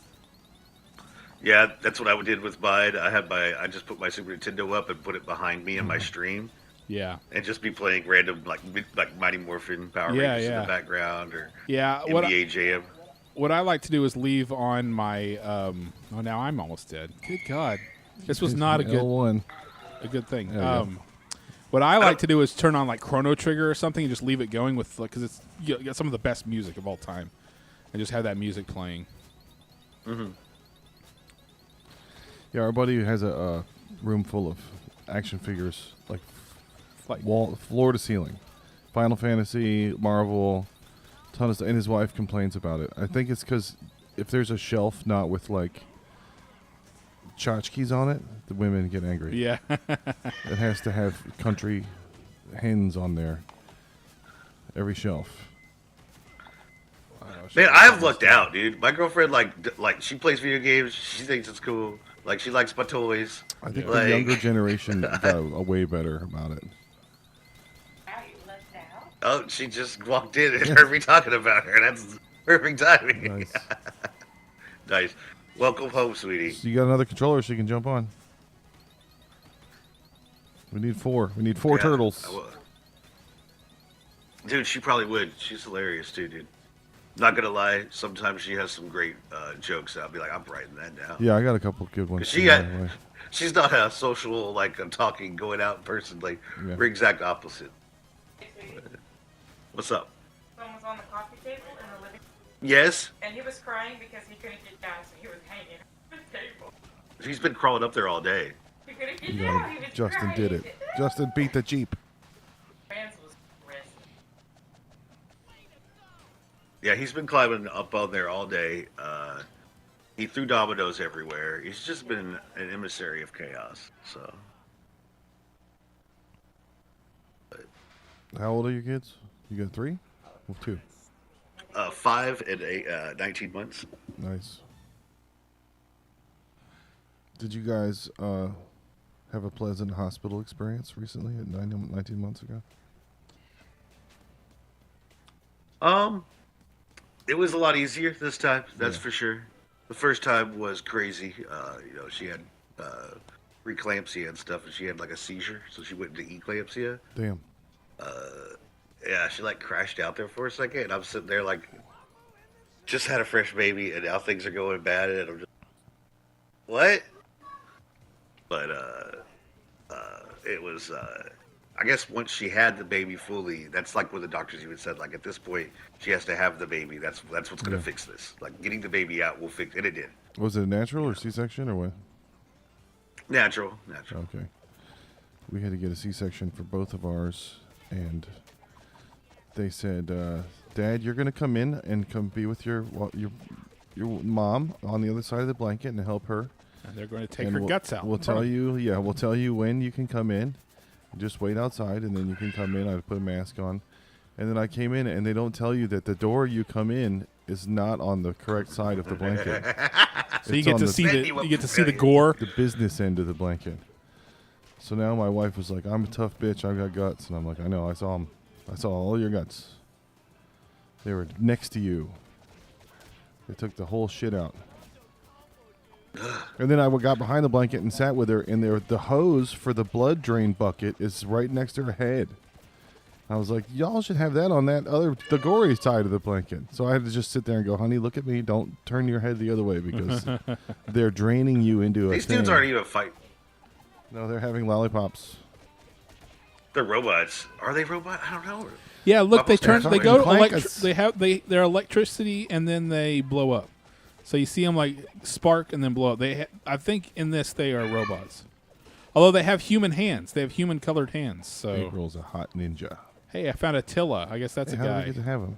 Yeah, that's what I did with mine. I just put my Super Nintendo up and put it behind me in my stream, Yeah. and just be playing random like Mighty Morphin Power Yeah, Rangers in yeah. the background or Yeah. NBA Jam. What I like to do is leave on my. Oh, now I'm almost dead. Good God, this was not a L1. good thing. There you go. What I like to do is turn on like Chrono Trigger or something and just leave it going with because it's you got some of the best music of all time, and just have that music playing. Yeah, our buddy has a room full of action figures, like floor to ceiling. Final Fantasy, Marvel, ton of stuff, and his wife complains about it. I think it's because if there's a shelf not with like tchotchkes on it, the women get angry. Yeah. It has to have country hens on there. Every shelf. Man, I've lucked out, dude. My girlfriend like she plays video games. She thinks it's cool. Like she likes my toys. I think Like- the younger generation got a way better about it. Oh, she just walked in and heard me talking about her. That's perfect timing. Nice. Nice. Welcome home, sweetie. So you got another controller she can jump on. We need 4. We need 4 Yeah, turtles. I will. Dude, she probably would. She's hilarious too, dude. Not gonna lie, sometimes she has some great jokes. I'll be like, I'm writing that down. Yeah, I got a couple good ones. 'Cause she too, got- by the way. She's not a social, like, talking, going out in person. Like, Yeah. we're exact opposite. What's up? Someone was on the coffee table in the living room, Yes, and he was crying because he couldn't get down, so he was hanging on the table. he's been crawling up there all day. He couldn't get You down. know, He was Justin crying. did it. Justin beat the Jeep. Vance was resting. Yeah, he's been climbing up on there all day. He threw dominoes everywhere. He's just been an emissary of chaos. So, How old are your kids? You got 3? Well, 2. 5 and 19 months. Nice. Did you guys have a pleasant hospital experience recently at 19 months ago? It was a lot easier this time. That's Yeah. for sure. The first time was crazy. She had preeclampsia and stuff, and she had like a seizure, so she went into eclampsia. Damn. Yeah, she like crashed out there for a second, and I'm sitting there like, just had a fresh baby, and now things are going bad, and I'm just, what? But it was. I guess once she had the baby fully, that's like what the doctors even said. Like at this point, she has to have the baby. That's what's going to fix this. Like getting the baby out will fix, and it did. Was it a natural or C-section or what? Natural. Okay. We had to get a C-section for both of ours, and they said, "Dad, you're going to come in and come be with your mom on the other side of the blanket and help her. And they're going to take And her we'll, guts out. We'll tell you. Yeah, we'll tell you when you can come in. Just wait outside, and then you can come in. I put a mask on, and then I came in, and they don't tell you that the door you come in is not on the correct side of the blanket. So you It's get on to the- see Maybe the gore. the business end of the blanket. So now my wife was like, "I'm a tough bitch. I've got guts," and I'm like, "I know. I saw them. I saw all your guts. They were next to you. They took the whole shit out." And then I got behind the blanket and sat with her, and the hose for the blood drain bucket is right next to her head. I was like, y'all should have that on the gory side of the blanket. So I had to just sit there and go, honey, look at me. Don't turn your head the other way because they're draining you into a These thing. dudes aren't even fighting. No, they're having lollipops. They're robots. Are they robots? I don't know. Yeah, look, they Bubbles they go to Clankus. they're electricity and then they blow up. So you see them like spark and then blow up. I think in this they are robots. Although they have human hands. They have human colored hands. So April's a hot ninja. hey, I found Attila. I guess that's Hey, a how do we guy. get to have him?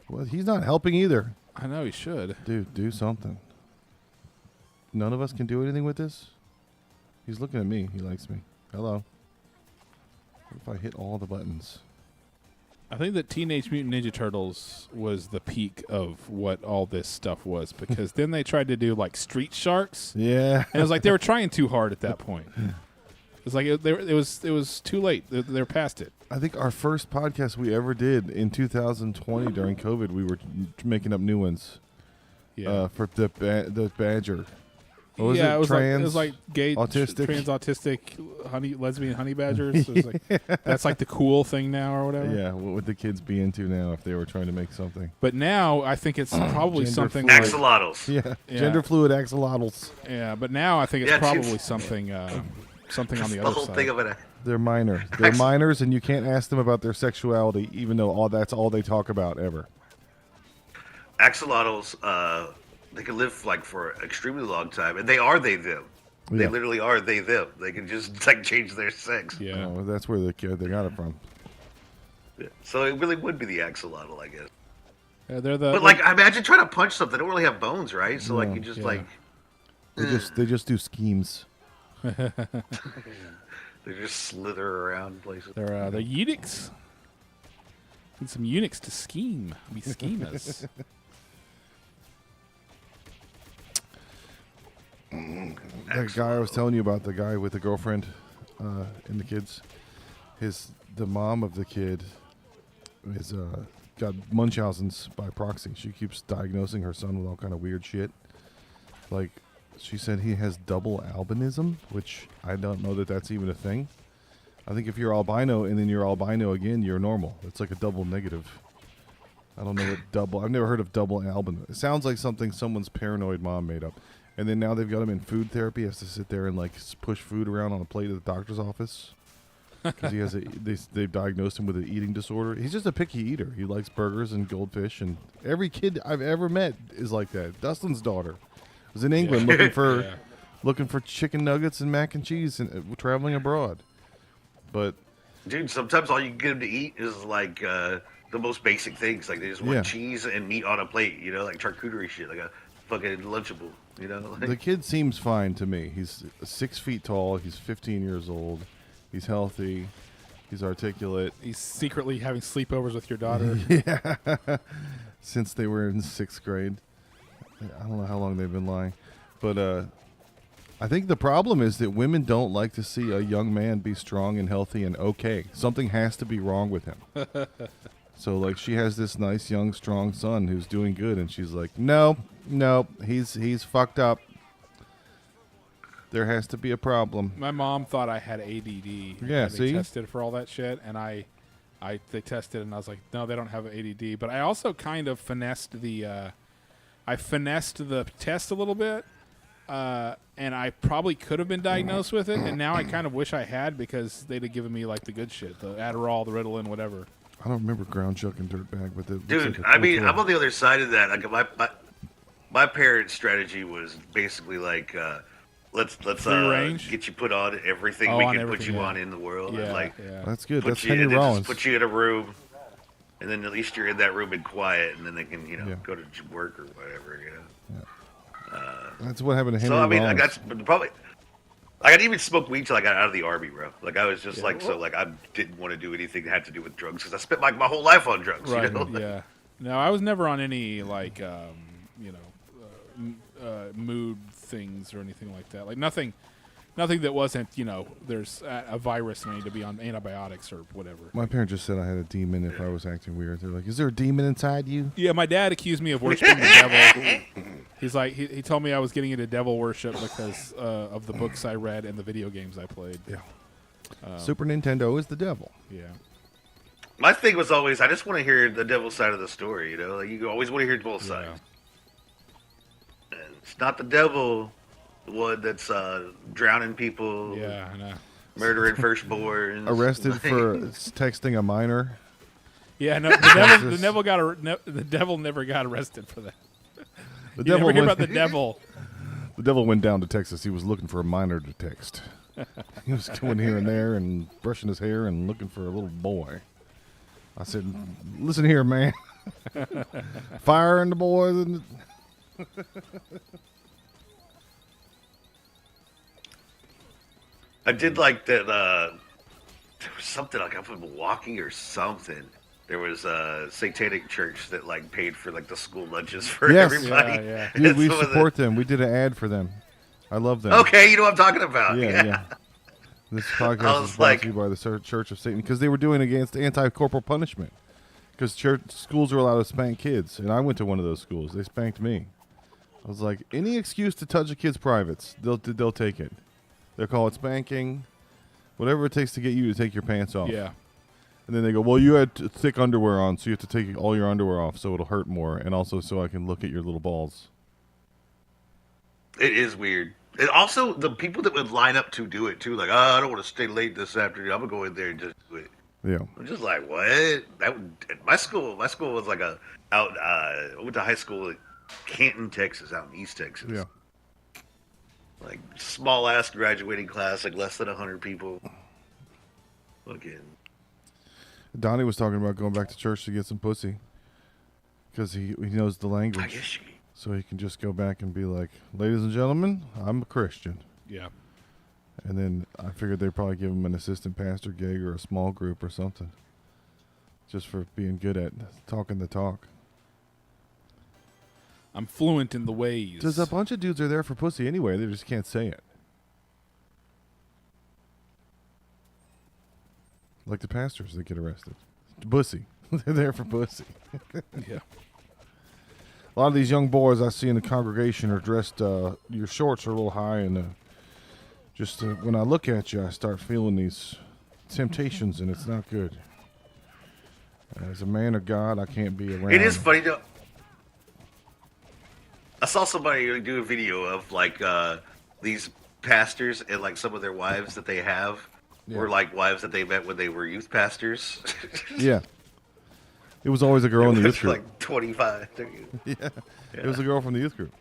Well, he's not helping either. I know he should. Dude, do something. None of us can do anything with this? He's looking at me. He likes me. Hello. What if I hit all the buttons? I think that Teenage Mutant Ninja Turtles was the peak of what all this stuff was because then they tried to do like Street Sharks. Yeah. And it was like they were trying too hard at that point. It was like it was too late. They're past it. I think our first podcast we ever did in 2020 during COVID, we were making up new ones Yeah. for the Badger. What was yeah, it? it was Trans, like gay, autistic? trans autistic, lesbian honey badgers. It was like, that's like the cool thing now or whatever. Yeah, what would the kids be into now if they were trying to make something? But now I think it's probably Gender something fluid. like, Axolotls. Yeah, Yeah. gender fluid axolotls. yeah. But now I think it's Yeah, probably dude. something something on the The other whole side. thing of it. They're minor. They're minors, and you can't ask them about their sexuality, even though that's all they talk about ever. Axolotls, they can live like for an extremely long time, and they are they them. They Yeah. literally are they them. They can just like change their sex. Yeah. Oh, that's where they got it from. So it really would be the axolotl, I guess. Yeah, they're the. But like, I imagine trying to punch something. They don't really have bones, right? So like, No. you just Yeah. like They just do schemes. they just slither around places. they're eunuchs. Need some eunuchs to scheme. Be schemers. That guy I was telling you about, the guy with the girlfriend and the kids, the mom of the kid is got Munchausen's by proxy. She keeps diagnosing her son with all kind of weird shit. Like, she said he has double albinism, which I don't know that that's even a thing. I think if you're albino and then you're albino again, you're normal. It's like a double negative. I don't know what double. I've never heard of double albino. It sounds like something someone's paranoid mom made up. And then now they've got him in food therapy. He has to sit there and like push food around on a plate at the doctor's office because he has they've diagnosed him with an eating disorder. He's just a picky eater. He likes burgers and goldfish, and every kid I've ever met is like that. Dustin's daughter was in England Yeah. looking for chicken nuggets and mac and cheese and traveling abroad. But Dude, sometimes all you can get them to eat is like the most basic things. Like they just want Yeah. cheese and meat on a plate, you know, like charcuterie shit, like a fucking Lunchable, you know. Like, the kid seems fine to me. He's 6 feet tall. He's 15 years old. He's healthy. He's articulate. He's secretly having sleepovers with your daughter. Yeah, since they were in 6th grade. I don't know how long they've been lying, but I think the problem is that women don't like to see a young man be strong and healthy and okay. Something has to be wrong with him. So, like, she has this nice, young, strong son who's doing good, and she's like, no, he's fucked up. There has to be a problem. My mom thought I had ADD. Yeah, They see? tested for all that shit, and they tested, and I was like, no, they don't have ADD. But I also kind of finessed the test a little bit, and I probably could have been diagnosed with it, and now I kind of wish I had because they'd have given me like the good shit, the Adderall, the Ritalin, whatever. I don't remember ground chuck and dirtbag, but Dude, I mean, I'm on the other side of that. Like my parents' strategy was basically like, let's Free range? get you put on everything Oh, we on can put everything, you yeah. on in the world. Yeah, And like, yeah. That's good. That's put you, Henry and then Rollins. just put you in a room, and then at least you're in that room and quiet, and then they can, Yeah. go to work or whatever, That's what happened to Henry So I mean, Rollins. I got even smoked weed till I got out of the army, bro. Like I was just like, so like I didn't want to do anything that had to do with drugs because I spent like my whole life on drugs. Right. You know? Yeah. No, I was never on any like mood things or anything like that. Like nothing that wasn't there's a virus and I need to be on antibiotics or whatever. My parents just said I had a demon if I was acting weird. They're like, is there a demon inside you? Yeah, my dad accused me of worshiping the devil. He's like, he told me I was getting into devil worship because of the books I read and the video games I played. Yeah. Super Nintendo is the devil. Yeah. My thing was always, I just want to hear the devil's side of the story. You know, like you always want to hear both sides. And it's not the devil, the one that's drowning people, Yeah, I know. murdering firstborns, Arrested for texting a minor. Yeah, no, the devil never got arrested for that. The You devil never hear went, about the devil. the devil went down to Texas. He was looking for a minor to text. He was going here and there and brushing his hair and looking for a little boy. I said, listen here, man. Firing the boys. And I did like that. There was something like up in Milwaukee or something. There was a satanic church that like paid for like the school lunches for Yes. everybody. Yeah. dude, we Some of the- support them. We did an ad for them. I love them. Okay, you know what I'm talking about. Yeah. This I podcast was is brought like- to you by the Church of Satan because they were doing against anti-corporal punishment. Because schools are allowed to spank kids, and I went to one of those schools. They spanked me. I was like, any excuse to touch a kid's privates, they'll take it. They'll call it spanking, whatever it takes to get you to take your pants off. Yeah. And then they go, well, you had thick underwear on, so you have to take all your underwear off so it'll hurt more, and also so I can look at your little balls. It is weird. And also the people that would line up to do it too, like, oh, I don't want to stay late this afternoon. I'm gonna go in there and just do it. Yeah. I'm just like, what? My school was like I went to high school in Canton, Texas, out in East Texas. Yeah. Like small ass graduating class, like less than 100 people. Fucking. Donnie was talking about going back to church to get some pussy because he knows the I language. guess So he can just go back and be like, ladies and gentlemen, I'm a Christian. Yeah. And then I figured they'd probably give him an assistant pastor gig or a small group or something. Just for being good at talking the talk. I'm fluent in the ways. Because a bunch of dudes are there for pussy anyway. They just can't say it. Like the pastors that get arrested. Pussy. They're there for pussy. Yeah. A lot of these young boys I see in the congregation are dressed, your shorts are a little high, and when I look at you, I start feeling these temptations, and it's not good. As a man of God, I can't be around. It is funny though. I saw somebody do a video of like these pastors and like some of their wives that they have were like wives that they met when they were youth pastors. Yeah. It was always a girl in the youth It's group. like 25. Yeah. It was a girl from the youth group.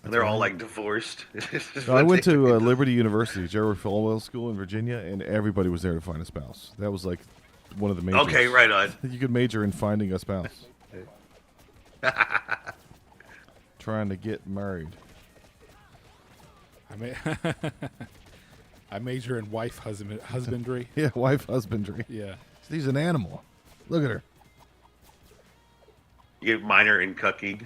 And they're all like divorced. I went to Liberty University, Jerry Falwell School in Virginia, and everybody was there to find a spouse. That was like one of the majors. Okay, right on. You could major in finding a spouse. Trying to get married. I major in husbandry. Yeah, wife husbandry. Yeah. She's an animal. Look at her. You get minor in cucking.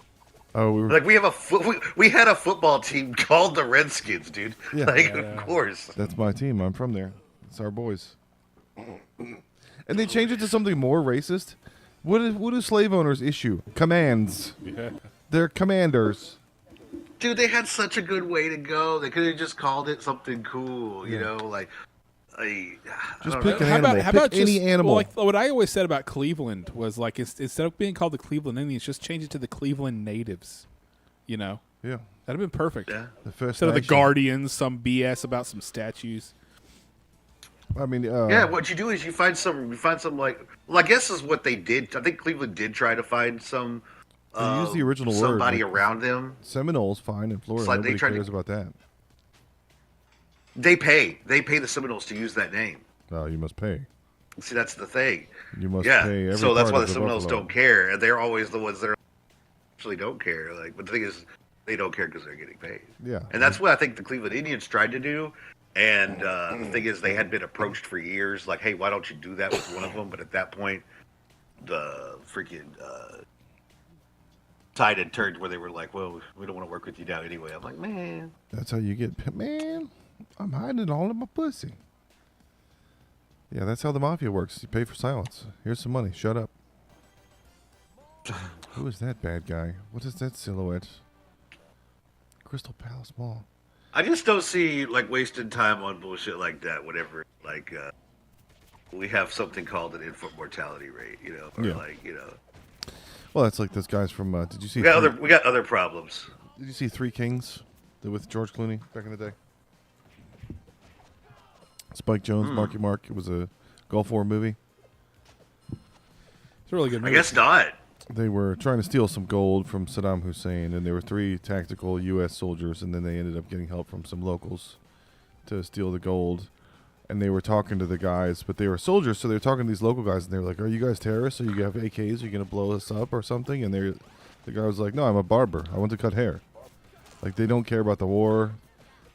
Oh, we were. Like we have we had a football team called the Redskins, dude. Yeah. Like Yeah. of course. That's my team. I'm from there. It's our boys. And they changed it to something more racist. What do slave owners issue? Commands. Yeah. They're commanders. Dude, they had such a good way to go. They could have just called it something cool, you know, like Just don't pick know. an animal. Pick any just, animal. Well, like what I always said about Cleveland was like instead of being called the Cleveland Indians, just change it to the Cleveland Natives. You know, Yeah. that'd have been perfect. Yeah. The first Instead of the nation. Guardians, some BS about some statues. I mean, Yeah, what you do is you find some like, well, I guess is what they did. I think Cleveland did try to find some. They use the original word, somebody like- around them. Seminoles fine in Florida. It's like they Nobody tried to- cares about that. They pay the Seminoles to use that name. No, you must pay. See, that's the thing. You must Yeah, pay every so that's part why of the Seminoles buffalo. don't care, and they're always the ones that actually don't care. Like, but the thing is, they don't care because they're getting paid. Yeah. And that's what I think the Cleveland Indians tried to do. And the thing is, they had been approached for years, like, "Hey, why don't you do that with one of them?" But at that point, the freaking tide had turned where they were like, "Well, we don't want to work with you now anyway." I'm like, man, That's how you get. Man, I'm hiding it all in my pussy. Yeah, that's how the mafia works. You pay for silence. Here's some money. Shut up. Who is that bad guy? What is that silhouette? Crystal Palace Mall. I just don't see like wasting time on bullshit like that. Whenever like we have something called an infant mortality rate, you know, or Yeah. like you know, Well, that's like those guys from. Did you see? we got other problems. Did you see Three Kings? With George Clooney back in the day. Spike Jones, Marky Mark. It was a Gulf War movie. It's a really good I movie. guess not. They were trying to steal some gold from Saddam Hussein, and there were 3 tactical U.S. soldiers, and then they ended up getting help from some locals to steal the gold. And they were talking to the guys, but they were soldiers, so they were talking to these local guys, and they were like, "Are you guys terrorists? Are you have AKs? Are you going to blow us up or something?" And the guy was like, "No, I'm a barber. I want to cut hair." Like, they don't care about the war.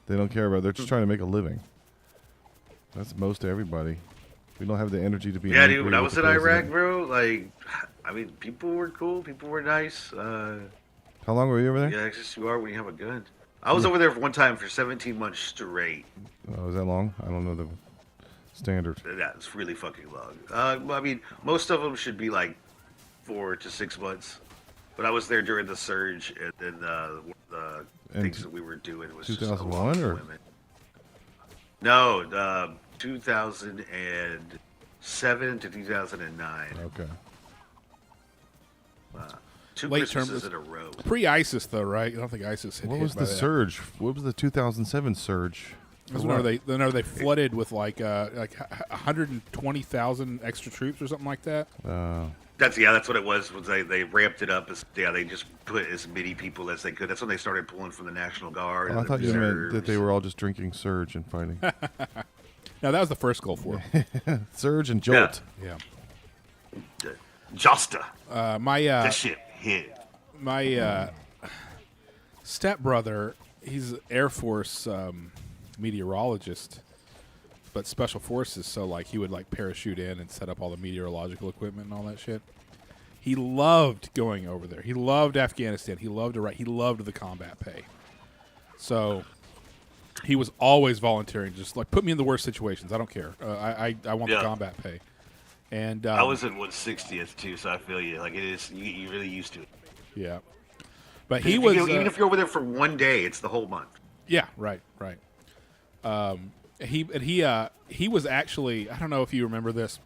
They don't care about. They're just trying to make a living. That's most everybody. We don't have the energy to be. Yeah, angry dude. When I with was the in Iraq, president. bro, like, I mean, people were cool. People were nice. How long were you over there? Yeah, it's just you are when you have a gun. I was over there for one time for 17 months straight. Was that long? I don't know the standard. That's really fucking long. I mean, most of them should be like 4 to 6 months. But I was there during the surge, and then the And things that we were doing was just 2001 just or? women. No, 2007 to 2009. Okay. 2 Late term Christmases was- in a row. Pre-ISIS though, right? I don't think ISIS hit. What hit was by the that. surge? What was the 2007 surge? It was whenever they flooded with like 120,000 extra troops or something like that. That's what it was. Was they ramped it up? They just put as many people as they could. That's when they started pulling from the National Guard. I and the thought you meant that reserves. they were all just drinking surge and fighting. Now that was the first Gulf War. Surge and jolt. Yeah. Josta. My That shit hit. my stepbrother, he's an Air Force meteorologist, but Special Forces. So like he would like parachute in and set up all the meteorological equipment and all that shit. He loved going over there. He loved Afghanistan. He loved Iraq. He loved the combat pay. So he was always volunteering, just like put me in the worst situations. I don't care. I want the Yeah. combat pay. And I was in 160th too, so I feel you. Like it is, you really used to it. yeah, but He he was even if you're over there for one day, it's the whole month. yeah, right. He was actually, I don't know if you remember this.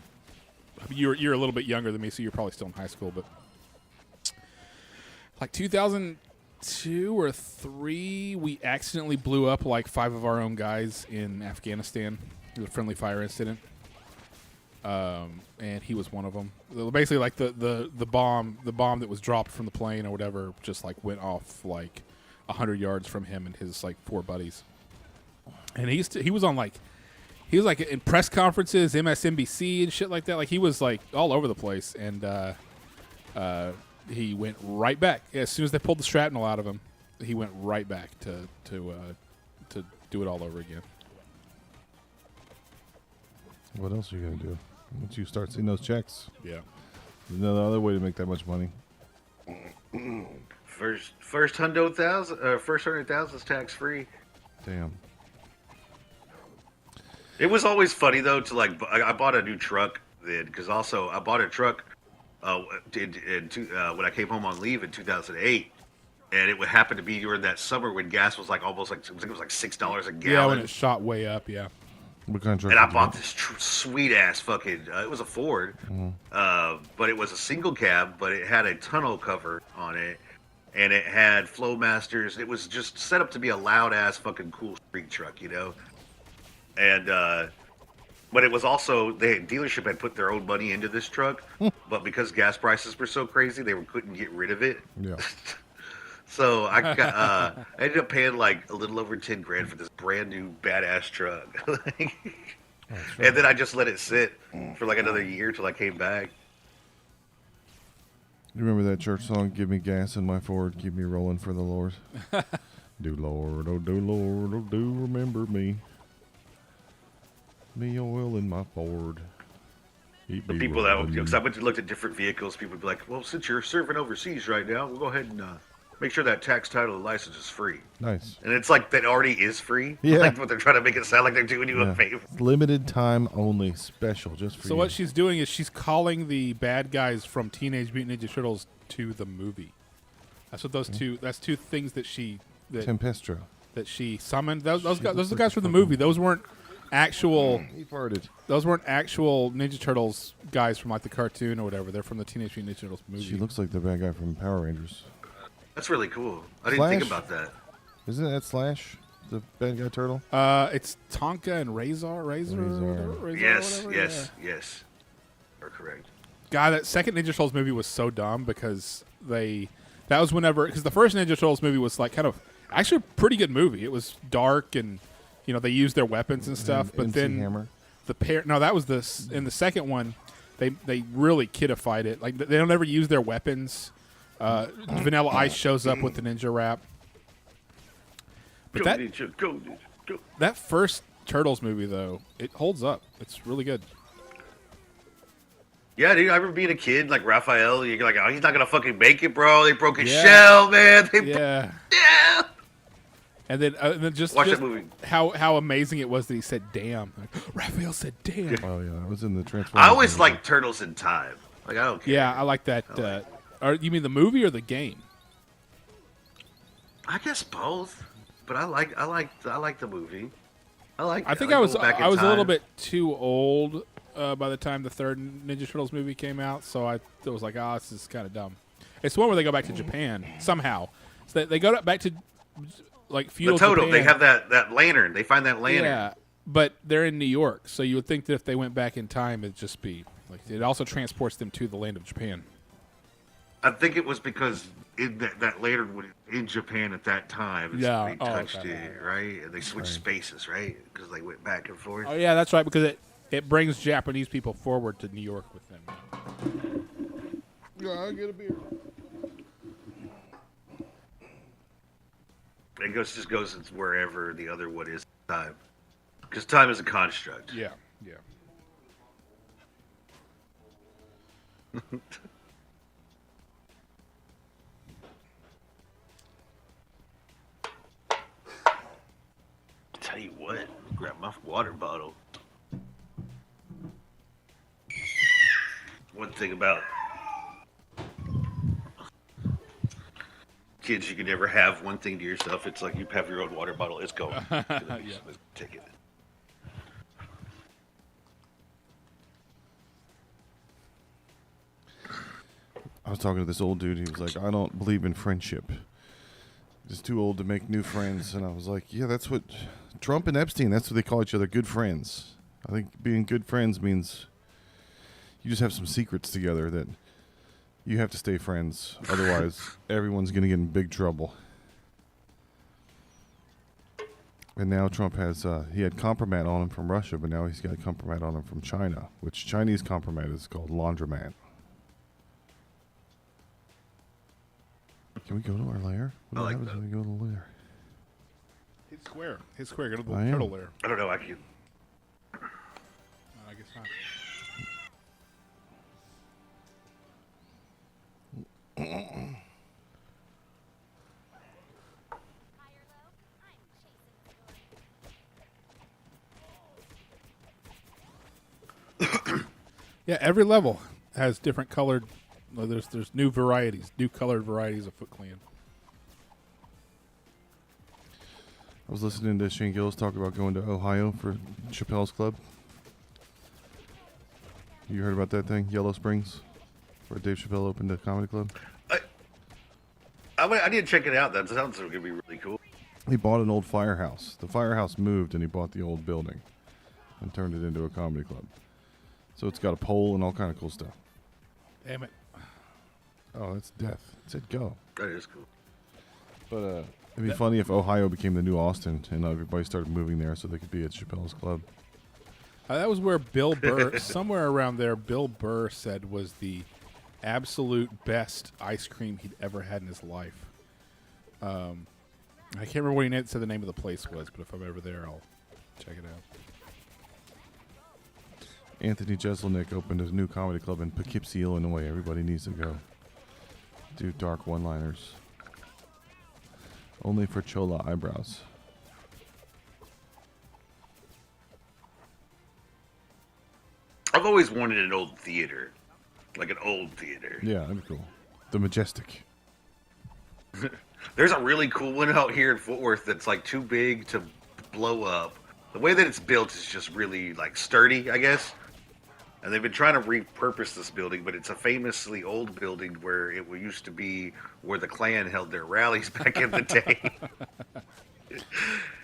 You're a little bit younger than me, so you're probably still in high school. But like 2002 or 3, we accidentally blew up like 5 of our own guys in Afghanistan. It was a friendly fire incident, and he was one of them. Basically, like the bomb that was dropped from the plane or whatever just like went off like 100 yards from him and his like 4 buddies. And he was like in press conferences, MSNBC and shit like that. Like he was like all over the place, and he went right back as soon as they pulled the shrapnel out of him. He went right back to do it all over again. What else are you gonna do once you start seeing those checks? Yeah. There's no other way to make that much money. First hundo thousand, first 100,000 is tax free. Damn. It was always funny though to like. I bought a new truck then because also I bought a truck when I came home on leave in 2008, and it would happen to be during that summer when gas was like almost like I think it was like $6 a gallon. Yeah, when it shot way up. Yeah. What kind of truck? And I did you bought get? this sweet ass fucking. It was a Ford, but it was a single cab, but it had a tonneau cover on it, and it had Flowmasters. It was just set up to be a loud ass fucking cool street truck, you know. And but it was also the dealership had put their own money into this truck, but because gas prices were so crazy, they couldn't get rid of it. Yeah. So I got I ended up paying like a little over 10 grand for this brand new badass truck. And then I just let it sit for like another year till I came back. You remember that church song, "Give me gas in my Ford, keep me rolling for the Lord"? Do Lord, oh do remember me. Me oil in my Ford. Keep The me people that, rolling. because I went to looked at different vehicles, people would be like, well, since you're serving overseas right now, we'll go ahead and make sure that tax, title, and license is free. Nice. And it's like that already is free. Yeah. Like, but they're trying to make it sound like they're doing you Yeah. a favor. Limited time only, special, just for So you. what she's doing is she's calling the bad guys from Teenage Mutant Ninja Turtles to the movie. That's what those two. That's two things that she Tempestro. that she summoned. Those guys, those are the like guys a from the fucking- movie. Those weren't actual. He farted. Those weren't actual Ninja Turtles guys from like the cartoon or whatever. They're from the Teenage Mutant Ninja Turtles movie. She looks like the bad guy from Power Rangers. That's really cool. I didn't think Flash? about that. Isn't that Slash, the bad guy turtle? It's Tonka and Razor. Yes, whatever, yes, yeah. yes. You're correct. God, that second Ninja Turtles movie was so dumb because that was whenever, because the first Ninja Turtles movie was like kind of actually a pretty good movie. It was dark and they used their weapons and stuff, but MC then Hammer. that was in the second one they really kidified it. Like they don't ever use their weapons. Vanilla Ice shows up with the ninja rap. But Go, Ninja, go. that first Turtles movie though, it holds up. It's really good. Yeah, dude, I remember being a kid, like Raphael, you're like, oh, he's not going to fucking make it, bro. They broke his Yeah. shell, man. Yeah. Yeah. And then just Watch that movie. how amazing it was that he said "damn." Like, Raphael said "damn." Oh yeah, that was in the Transformers. I always movie. liked Turtles in Time. Like, I don't care. Yeah, I like that. Or you mean the movie or the game? I guess both. But I like the movie. I think like I was going back in a little time. bit too old by the time the third Ninja Turtles movie came out, so I was like, this is kind of dumb. It's the one where they go back to Japan somehow. So they go back to like The feudal total. Japan. They have that lantern. They find that lantern. Yeah, but they're in New York, so you would think that if they went back in time, it'd just be like it also transports them to the land of Japan. I think it was because that lantern was in Japan at that time. Yeah. They Oh, touched okay. it, right? And they switched spaces, right? Because they went back and forth. Oh yeah, that's right, because it brings Japanese people forward to New York with them. Yeah, I'll get a beer. It just goes wherever the other one is time. Because time is a construct. Yeah, yeah. Tell you what, grab my water bottle. One thing about kids, you can never have one thing to yourself. It's like you have your own water bottle. It's going. Let's take it. I was talking to this old dude. He was like, I don't believe in friendship. He's too old to make new friends. And I was like, yeah, that's what Trump and Epstein, that's what they call each other, good friends. I think being good friends means you just have some secrets together that you have to stay friends. Otherwise, everyone's going to get in big trouble. And now Trump has, he had compromat on him from Russia, but now he's got compromat on him from China, which Chinese compromat is called laundromat. Can we go to our lair? What I like happens that. when we go to the lair? Hit square. Hit square. Go to the I am. turtle lair. I don't know. I can. I guess not. Yeah, every level has different colored. Well, there's new varieties, new colored varieties of Foot Clan. I was listening to Shane Gillis talk about going to Ohio for Chappelle's Club. You heard about that thing, Yellow Springs, where Dave Chappelle opened a comedy club? I need to check it out. That sounds going to be really cool. He bought an old firehouse. The firehouse moved, and he bought the old building and turned it into a comedy club. So it's got a pole and all kind of cool stuff. Damn it! Oh, that's death. It said go. That is cool. But it'd be funny if Ohio became the new Austin and everybody started moving there so they could be at Chappelle's Club. That was where Bill Burr, somewhere around there, Bill Burr said was the absolute best ice cream he'd ever had in his life. I can't remember what he said the name of the place was, but if I'm ever there, I'll check it out. Anthony Jeselnik opened a new comedy club in Poughkeepsie, Illinois. Everybody needs to go. Do dark one-liners. Only for Chola eyebrows. I've always wanted an old theater. Like an old theater. Yeah, that'd be cool. The Majestic. There's a really cool one out here in Fort Worth that's like too big to blow up. The way that it's built is just really like sturdy, I guess. And they've been trying to repurpose this building, but it's a famously old building where it used to be where the Klan held their rallies back in the day.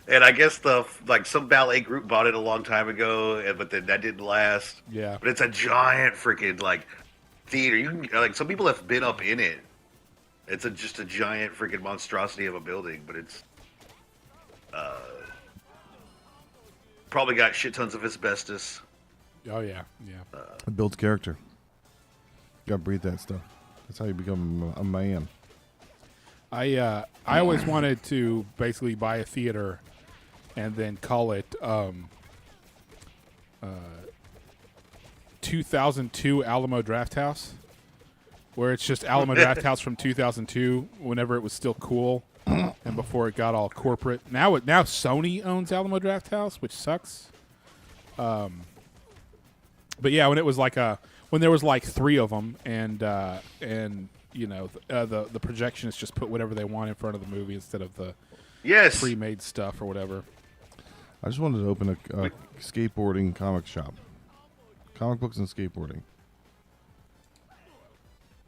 And I guess some ballet group bought it a long time ago, but then that didn't last. Yeah. But it's a giant freaking theater. You can, some people have been up in it. It's just a giant freaking monstrosity of a building, but it's probably got shit tons of asbestos. Oh yeah, yeah. It builds character. You gotta breathe that stuff. That's how you become a man. I always wanted to basically buy a theater and then call it 2002 Alamo Drafthouse, where it's just Alamo Drafthouse from 2002, whenever it was still cool and before it got all corporate. Now Sony owns Alamo Drafthouse, which sucks. But yeah, when it was when there was like three of them, and you know the projectionists just put whatever they want in front of the movie instead of the pre-made stuff or whatever. I just wanted to open a skateboarding comic shop. Comic books and skateboarding.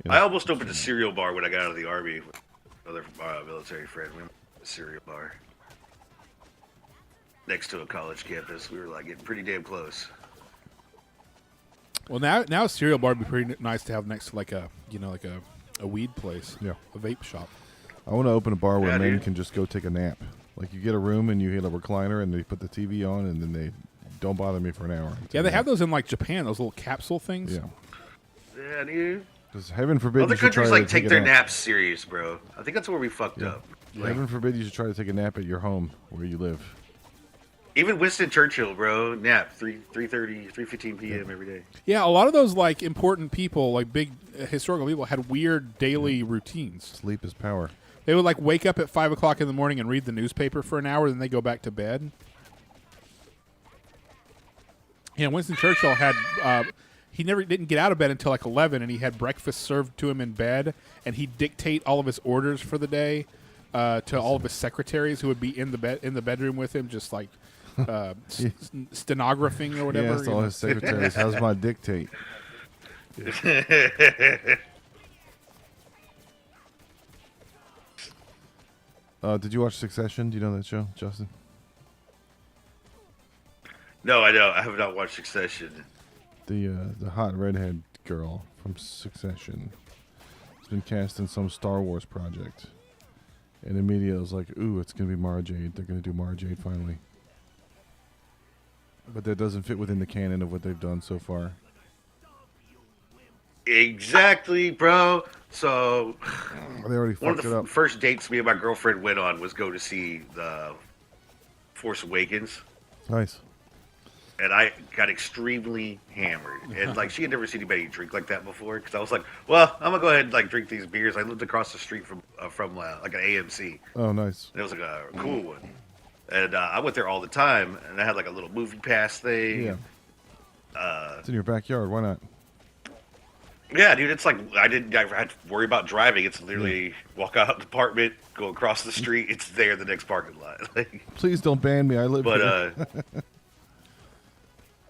Yeah. I almost opened a cereal bar when I got out of the Army with another military friend. We went to a cereal bar next to a college campus. We were like getting pretty damn close. Well, now a cereal bar would be pretty nice to have next to like a weed place. Yeah. A vape shop. I want to open a bar where men dude. can just go take a nap. Like you get a room and you get a recliner and they put the TV on and then they don't bother me for an hour. Yeah, they have those in like Japan, those little capsule things. Yeah. Yeah, dude. Because heaven forbid Other you should try countries to take a their nap. naps serious, bro. I think that's where we fucked up. Heaven forbid you should try to take a nap at your home where you live. Even Winston Churchill, bro, nap 3:15 p.m. every day. Yeah, a lot of those like important people, like big historical people, had weird daily routines. Sleep is power. They would like wake up at 5 o'clock in the morning and read the newspaper for an hour, then they go back to bed. Yeah, Winston Churchill had he didn't get out of bed until like 11, and he had breakfast served to him in bed, and he'd dictate all of his orders for the day to all of his secretaries who would be in the bedroom with him, just like stenographing or whatever. He asked all his secretaries, how's my dictate? Did you watch Succession? Do you know that show, Justin? No, I don't. I have not watched Succession. The hot redhead girl from Succession has been cast in some Star Wars project. And the media was like, ooh, it's going to be Mara Jade. They're going to do Mara Jade finally. But that doesn't fit within the canon of what they've done so far. Exactly, bro. So They already one of fucked it the up. first dates me and my girlfriend went on was go to see the Force Awakens. Nice. And I got extremely hammered. And, like, she had never seen anybody drink like that before. Because I was like, well, I'm going to go ahead and, like, drink these beers. I lived across the street from like, an AMC. Oh, nice. And it was, like, a cool one. And I went there all the time. And I had, like, a little movie pass thing. Yeah. It's in your backyard. Why not? Yeah, dude, it's like I had to worry about driving. It's literally walk out of the apartment, go across the street. It's there, the next parking lot. Like, Please don't ban me. I live but here.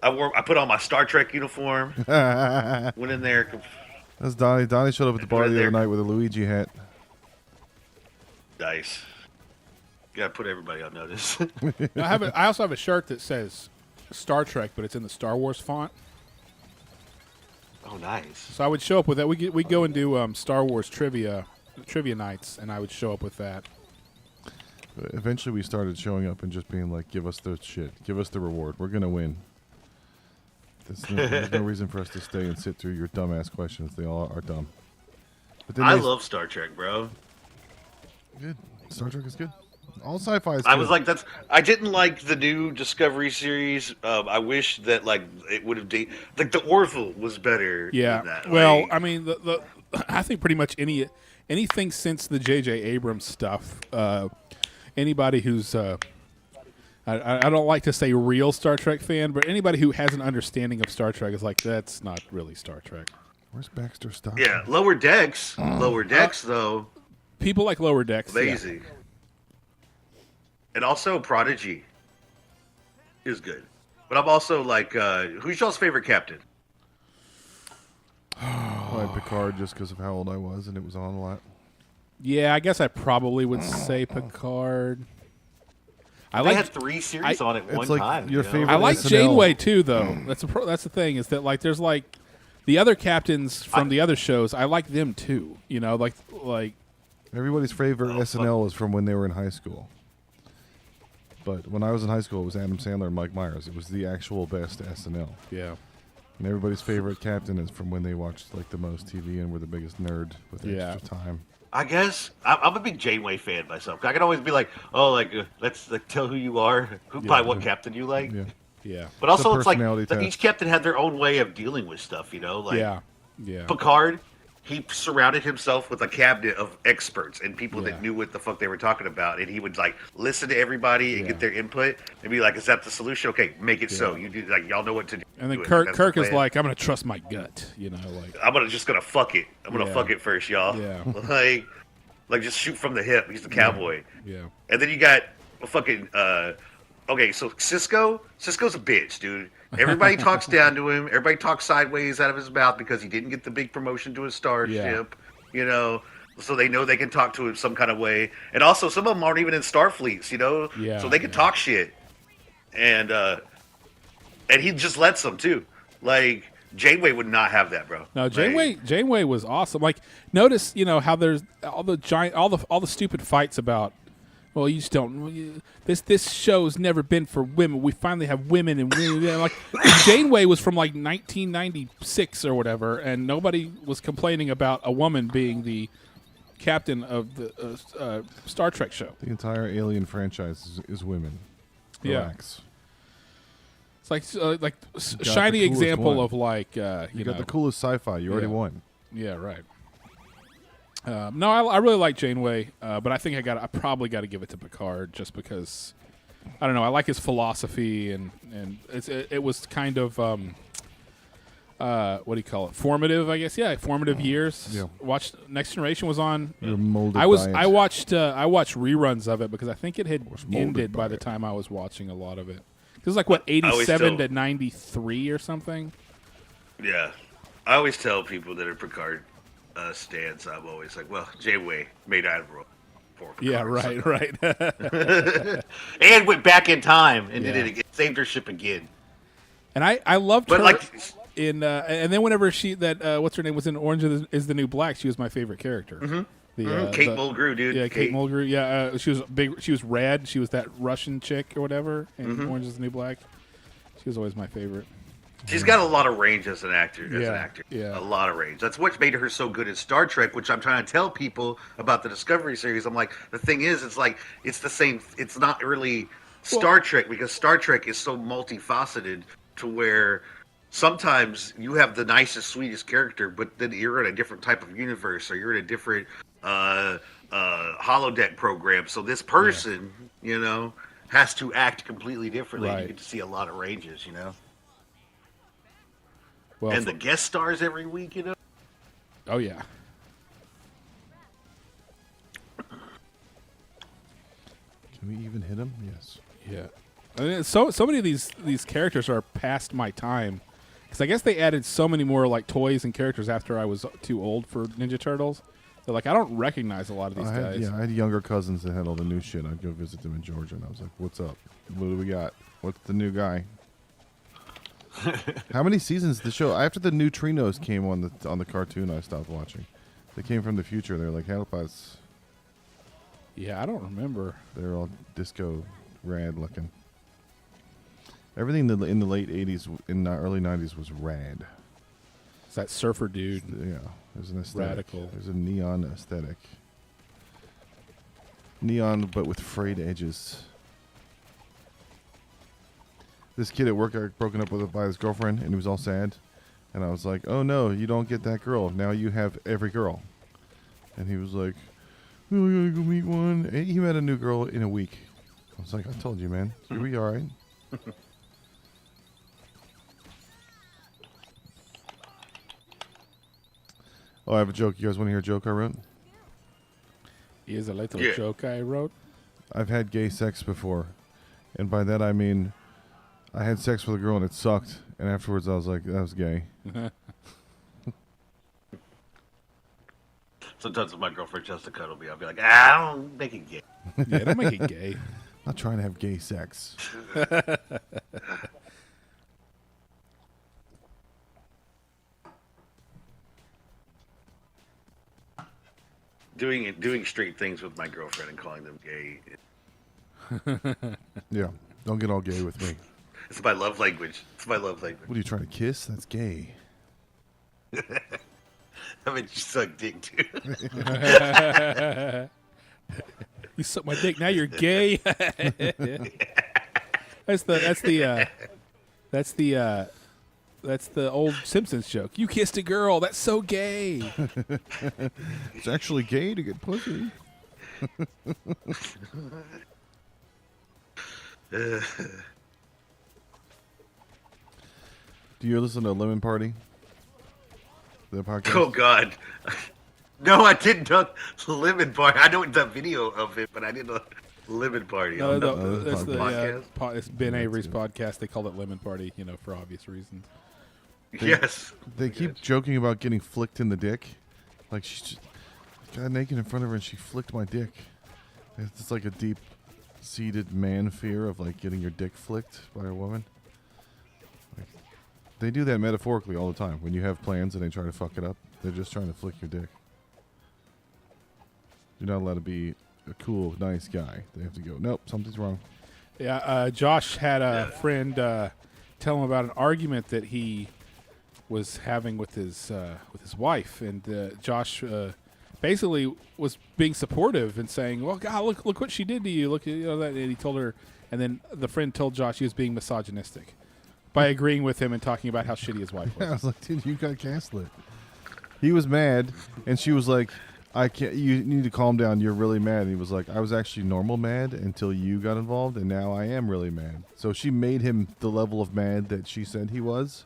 I put on my Star Trek uniform. Went in there. That's Donnie. Donnie showed up at the bar Right the there. other night with a Luigi hat. Nice. Gotta put everybody on notice. I also have a shirt that says Star Trek, but it's in the Star Wars font. Oh, nice. So I would show up with that. We go and do Star Wars trivia nights, and I would show up with that. Eventually, we started showing up and just being like, "Give us the shit. Give us the reward. We're gonna win." There's no reason for us to stay and sit through your dumbass questions. They all are dumb. But then I love Star Trek, bro. good. Star Trek is good. All sci-fi is I good. was like, I didn't like the new Discovery series. I wish that like it would have like the Orville was better. Yeah. Than that. Well, Like, I mean, the I think pretty much anything since the J.J. Abrams stuff. Anybody who's I don't like to say real Star Trek fan, but anybody who has an understanding of Star Trek is like, that's not really Star Trek. Where's Baxter Stockman? yeah, Lower Decks. Lower Decks, though, People like Lower Decks. yeah. amazing. And also Prodigy is good. But I'm also like, who's y'all's favorite captain? Like Picard, just because of how old I was, and it was on a lot. Yeah, I guess I probably would say Picard. I They like had 3 series on at It's one like time. your you know? favorite- I like SNL. Janeway too, though. That's the thing is that like there's like the other captains from the other shows. I like them too. You know, like Everybody's favorite Oh, SNL is from when they were in high school. But when I was in high school, it was Adam Sandler and Mike Myers. It was the actual best SNL. yeah. And everybody's favorite captain is from when they watched like the most TV and were the biggest nerd with Yeah. extra time. I guess I'm a big Janeway fan myself. I can always be like, oh, like let's like, tell who you are, by what captain you like. Yeah. Yeah. But also, it's like personality test. each captain had their own way of dealing with stuff. You know, like Yeah. Yeah. Picard, he surrounded himself with a cabinet of experts and people Yeah. that knew what the fuck they were talking about, and he would like listen to everybody and Yeah. get their input and be like, "Is that the solution? Okay, make it so. You do like y'all know what to do." And then and Kirk that's the is plan. like, I'm gonna trust my gut. You know, like "I'm just gonna fuck it. I'm gonna Yeah. fuck it first, y'all." Yeah. like just shoot from the hip. He's the cowboy. yeah. And then you got a fucking okay, so Cisco's a bitch, dude. Everybody talks down to him. Everybody talks sideways out of his mouth because he didn't get the big promotion to a starship. You know, so they know they can talk to him some kind of way. And also, some of them aren't even in Starfleets. You know, Yeah, so they can yeah. talk shit. And he just lets them too. Like Janeway would not have that, bro. No, Like, Janeway was awesome. Like, notice, you know, how there's all the stupid fights about. Well, you just don't. This show's never been for women. We finally have women and women. Like, Janeway was from like 1996 or whatever, and nobody was complaining about a woman being the captain of the Star Trek show. The entire Alien franchise is women. Yeah. Relax. It's like got shiny the coolest example one. of like You you got know, the coolest sci-fi. You already Yeah. won. Yeah, right. No, I really like Janeway, but I think I probably got to give it to Picard just because I don't know. I like his philosophy and it was kind of what do you call it? Formative, I guess. Yeah, formative years. Yeah. Watched Next Generation was on. You're molded I was by it. I watched reruns of it because I think it had molded ended by by the it. time I was watching a lot of it. It was like what always 87 tell- to 93 or something. Yeah, I always tell people that are Picard stands. I'm always like, well, Janeway made Admiral. For Picard, Yeah, so- right. and went back in time and did Yeah. it again, saved her ship again. And I loved But her like, in and then whenever what's her name was in Orange is the New Black, she was my favorite character. The, Kate Mulgrew, dude. Yeah, Kate Mulgrew. Yeah, she was big. She was red. She was that Russian chick or whatever in Orange is the New Black. She was always my favorite. She's got a lot of range as an actor. Yeah. A lot of range. That's what made her so good in Star Trek, which I'm trying to tell people about the Discovery series. I'm like, the thing is, it's like it's the same. It's not really Star Trek because Star Trek is so multifaceted to where sometimes you have the nicest, sweetest character, but then you're in a different type of universe or you're in a different holodeck program. So this person, you know, has to act completely differently. Right. You get to see a lot of ranges, you know. Well, And the guest stars every week, you know. Oh yeah. Can we even hit him? Yes. Yeah. I mean, so many of these characters are past my time, because I guess they added so many more like toys and characters after I was too old for Ninja Turtles. So like I don't recognize a lot of these guys. I had younger cousins that had all the new shit. I'd go visit them in Georgia, and I was like, "What's up? What do we got? What's the new guy?" How many seasons the show? After the neutrinos came on the cartoon, I stopped watching. They came from the future. They were like, "Help us!" Yeah, I don't remember. They're all disco rad looking. Everything in the late '80s, in the early '90s was rad. It's that surfer dude. Yeah, there's an aesthetic. Radical. There's a neon aesthetic. Neon, but with frayed edges. This kid at work got broken up with by his girlfriend, and he was all sad. And I was like, "Oh no, you don't get that girl. Now you have every girl." And he was like, "Oh, I gotta go meet one." And he met a new girl in a week. I was like, "I told you, man. You'll be all right." Oh, I have a joke. You guys want to hear a joke I wrote? Here's a little Yeah. joke I wrote. I've had gay sex before, and by that I mean I had sex with a girl and it sucked, and afterwards I was like, that was gay. Sometimes if my girlfriend tries to cuddle me, I'll be like, "Ah, don't make it gay." Yeah, don't make it gay. I'm not trying to have gay sex. Doing straight things with my girlfriend and calling them gay. Yeah, don't get all gay with me. It's my love language. It's my love language. What are you trying to kiss? That's gay. I mean, you suck dick too. You suck my dick. Now you're gay. That's the old Simpsons joke. You kissed a girl. That's so gay. It's actually gay to get pussy. Do you listen to Lemon Party? The podcast? Oh God. No, I didn't know Lemon Party. I know the video of it, but I didn't know Lemon Party. No, no, that's the podcast. it's Ben That's Avery's it. podcast. They called it Lemon Party, for obvious reasons. Yes. They keep joking about getting flicked in the dick. Like, she just got naked in front of her and she flicked my dick. It's like a deep-seated man fear of, like, getting your dick flicked by a woman. Like, they do that metaphorically all the time. When you have plans and they try to fuck it up, they're just trying to flick your dick. You're not allowed to be a cool, nice guy. They have to go, nope, something's wrong. Yeah, Josh had a friend tell him about an argument that he was having with his wife, and Josh basically was being supportive and saying, "Well, God, look what she did to you. Look, that." And he told her, and then the friend told Josh he was being misogynistic by agreeing with him and talking about how shitty his wife I was. was like, dude, you got gaslit. He was mad, and she was like, I can't. You need to calm down. You're really mad. And he was like, I was actually normal mad until you got involved, and now I am really mad. So she made him the level of mad that she said he was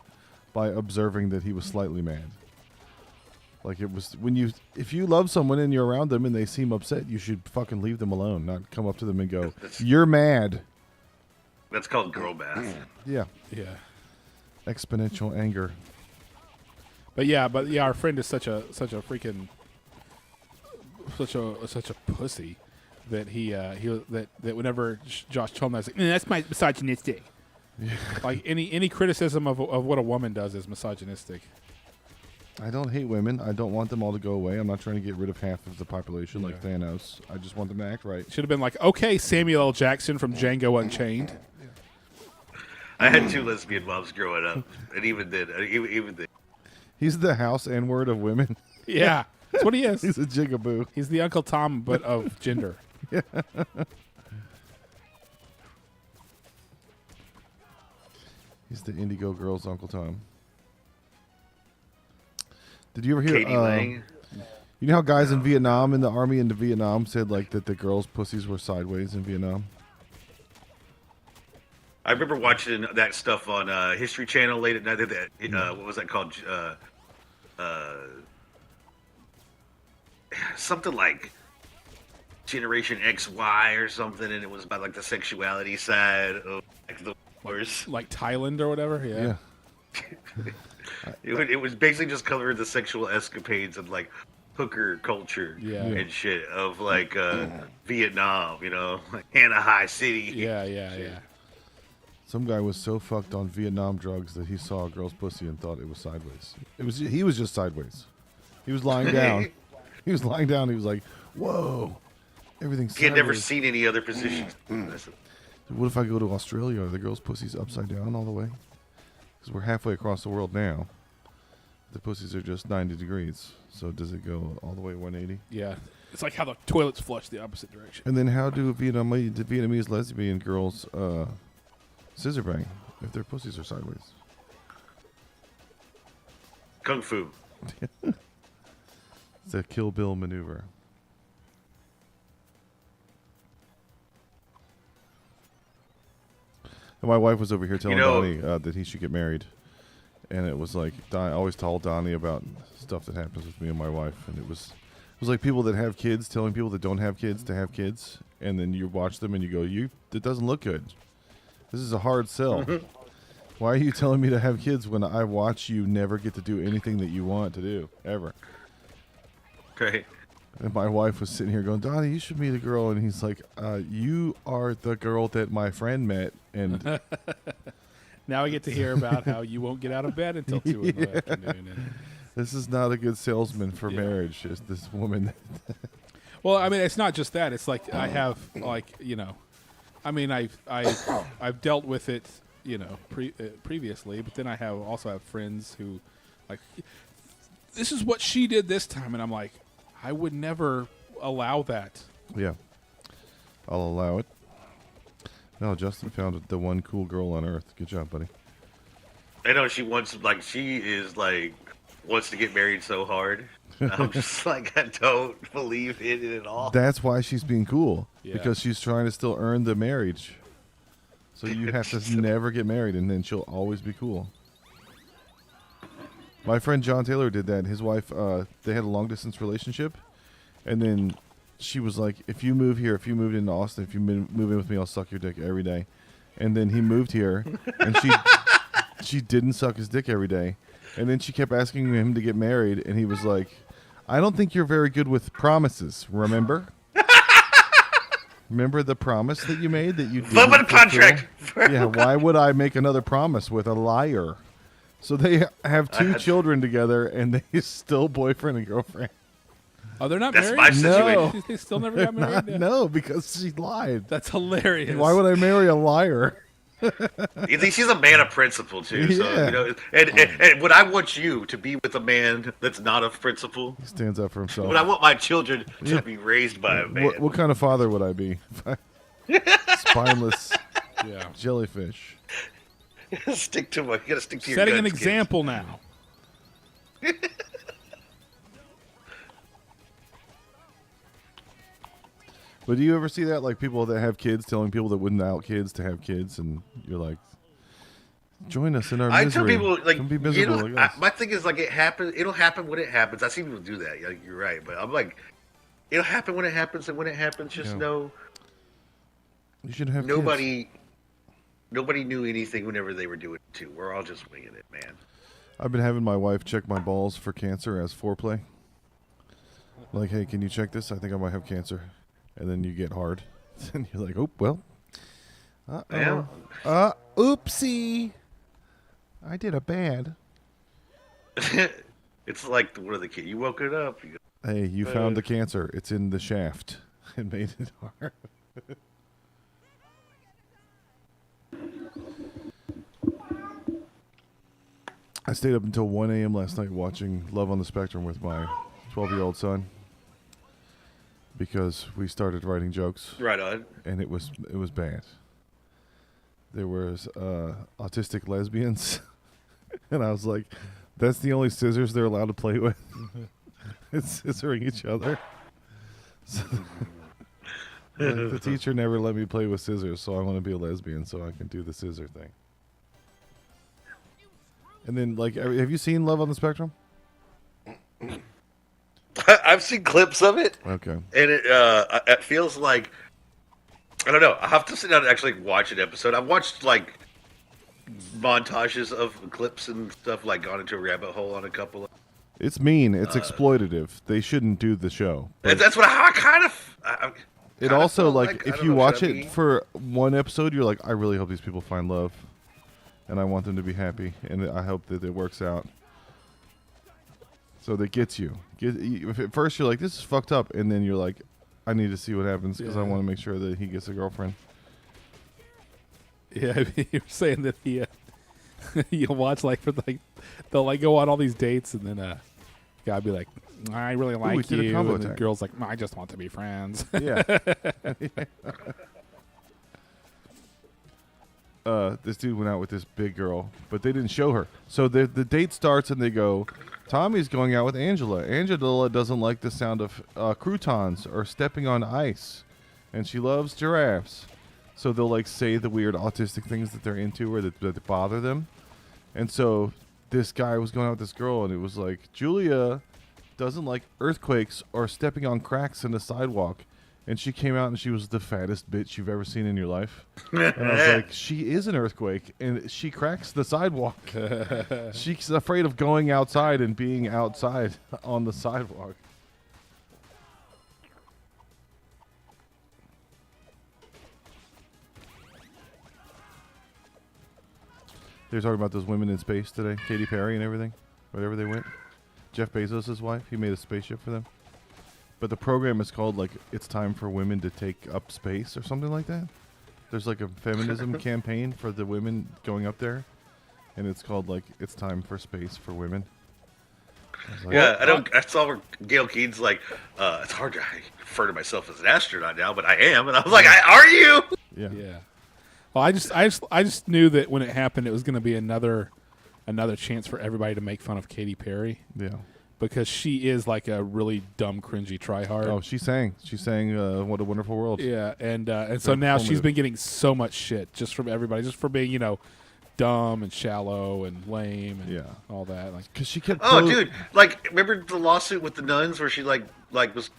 by observing that he was slightly mad. Like, it was if you love someone and you're around them and they seem upset, you should fucking leave them alone, not come up to them and go, "You're mad." That's called girl math. Yeah, Yeah, exponential anger. but our friend is such a freaking such a pussy that that whenever Josh told him, I was like, "That's my misogynistic." Like any criticism of what a woman does is misogynistic. I don't hate women. I don't want them all to go away. I'm not trying to get rid of half of the population like Thanos. I just want them to act right. Should have been like, okay, Samuel L. Jackson from Django Unchained. I had 2 lesbian moms growing up, and even then. He's the house N-word of women. Yeah, that's what he is. He's a jigaboo. He's the Uncle Tom, but of gender. He's the Indigo Girls' Uncle Tom. Did you ever hear? Katie Lang. You know how guys in Vietnam, in the army in Vietnam, said like that the girls' pussies were sideways in Vietnam? I remember watching that stuff on History Channel late at night. What was that called? something like Generation XY or something, and it was about like the sexuality side of like the wars. Like Thailand or whatever. Yeah. It was basically just covering the sexual escapades of like hooker culture and shit of like Vietnam, like Hanoi City. Yeah. Some guy was so fucked on Vietnam drugs that he saw a girl's pussy and thought it was sideways. He was just sideways. He was lying down. He was lying down. He was like, "Whoa, everything's." He had never seen any other positions. What if I go to Australia? Are the girls' pussies upside down all the way? Because we're halfway across the world now. The pussies are just 90 degrees. So does it go all the way 180? Yeah. It's like how the toilets flush the opposite direction. And then how do Vietnamese lesbian girls scissor bang if their pussies are sideways? Kung Fu. It's a Kill Bill maneuver. And my wife was over here telling Donnie that he should get married. And it was like, I always told Donnie about stuff that happens with me and my wife. And it was like people that have kids telling people that don't have kids to have kids. And then you watch them and you go, that doesn't look good. This is a hard sell. Why are you telling me to have kids when I watch you never get to do anything that you want to do, ever? Right. And my wife was sitting here going, Donnie, you should meet a girl. And he's like, you are the girl that my friend met. And now I get to hear about how you won't get out of bed until 2 in the afternoon. And this is not a good salesman for marriage, is this woman. well, I mean, it's not just that. It's like I have, like, I mean, I've dealt with it, previously, but then I also have friends who, like, this is what she did this time, and I'm like, I would never allow that. Yeah, I'll allow it. No, Justin found the one cool girl on earth. Good job, buddy. I know she wants to get married so hard. I'm just like, I don't believe in it at all. That's why she's being cool. Yeah. Because she's trying to still earn the marriage. So you have to never get married, and then she'll always be cool. My friend John Taylor did that. His wife, they had a long-distance relationship, and then she was like, if you move here, if you moved into Austin, if you move in with me, I'll suck your dick every day. And then he moved here, and she didn't suck his dick every day. And then she kept asking him to get married, and he was like, I don't think you're very good with promises, remember? Remember the promise that you made that you didn't fulfill? Contract. Yeah, why would I make another promise with a liar? So they have two children together, and they still boyfriend and girlfriend. Oh, they're not That's married? My situation. No. They still never got married? No, because she lied. That's hilarious. Why would I marry a liar? She's a man of principle too, so and would I want you to be with a man that's not of principle? He stands up for himself. But I want my children to be raised by a man. What kind of father would I be? Spineless jellyfish. You gotta stick to your setting guns, an example kids. now. But do you ever see that, like people that have kids telling people that wouldn't out kids to have kids, and you're like, join us in our misery. I tell people, like, don't be miserable like us. My thing is, like, it'll happen when it happens. I see people do that. You're right, but I'm like, it'll happen when it happens, and when it happens, just know you should have nobody knew anything whenever they were doing it too. We're all just winging it, man. I've been having my wife check my balls for cancer as foreplay. Like, hey, can you check this? I think I might have cancer. And then you get hard. And you're like, oh, well. Uh-oh. Oopsie. I did a bad. It's like one of the kids. You woke it up. You go, hey, you found the cancer. It's in the shaft. It made it hard. I stayed up until 1 a.m. last night watching Love on the Spectrum with my 12-year-old son. Because we started writing jokes. Right on. And it was bad. There was autistic lesbians. And I was like, that's the only scissors they're allowed to play with. It's scissoring each other. So the teacher never let me play with scissors, so I want to be a lesbian so I can do the scissor thing. And then, like, have you seen Love on the Spectrum? I've seen clips of it, Okay. and it feels like I don't know. I have to sit down and actually watch an episode. I've watched like montages of clips and stuff, like gone into a rabbit hole on a couple of. It's mean. It's exploitative. They shouldn't do the show. But That's what I kind of. it kinda also felt like I if don't you know, watch should I it be? for one episode, you're like, I really hope these people find love, and I want them to be happy, and I hope that it works out. So that gets you. If at first you're like, this is fucked up, and then you're like, I need to see what happens because I Yeah. want to make sure that he gets a girlfriend. Yeah, you're saying that you'll watch like they'll like go on all these dates and then guy be like, I really we like did a you, combo and the attack. girl's like, I just want to be friends. Yeah. This dude went out with this big girl, but they didn't show her. So the date starts and they go, Tommy's going out with Angela. Angela doesn't like the sound of croutons or stepping on ice, and she loves giraffes. So they'll like say the weird autistic things that they're into or that bother them. And so this guy was going out with this girl, and it was like, Julia doesn't like earthquakes or stepping on cracks in the sidewalk. And she came out and she was the fattest bitch you've ever seen in your life. And I was like, she is an earthquake, and she cracks the sidewalk. She's afraid of going outside and being outside on the sidewalk. They were talking about those women in space today, Katy Perry and everything, wherever they went. Jeff Bezos' wife, he made a spaceship for them. But the program is called, like, It's Time for Women to Take Up Space or something like that. There's, like, a feminism campaign for the women going up there. And it's called, like, It's Time for Space for Women. I was like, Yeah, I saw where Gail Keane's like, it's hard to refer to myself as an astronaut now, but I am. And I was like, are you? Yeah. Yeah. Well, I just knew that when it happened, it was going to be another chance for everybody to make fun of Katy Perry Yeah. because she is like a really dumb, cringy tryhard. Oh, she sang. She sang What a Wonderful World. Yeah, and so now she's been getting so much shit just from everybody, just for being dumb and shallow and lame and Yeah. all that. Like, Because she kept Oh, dude! Like, remember the lawsuit with the nuns where she like was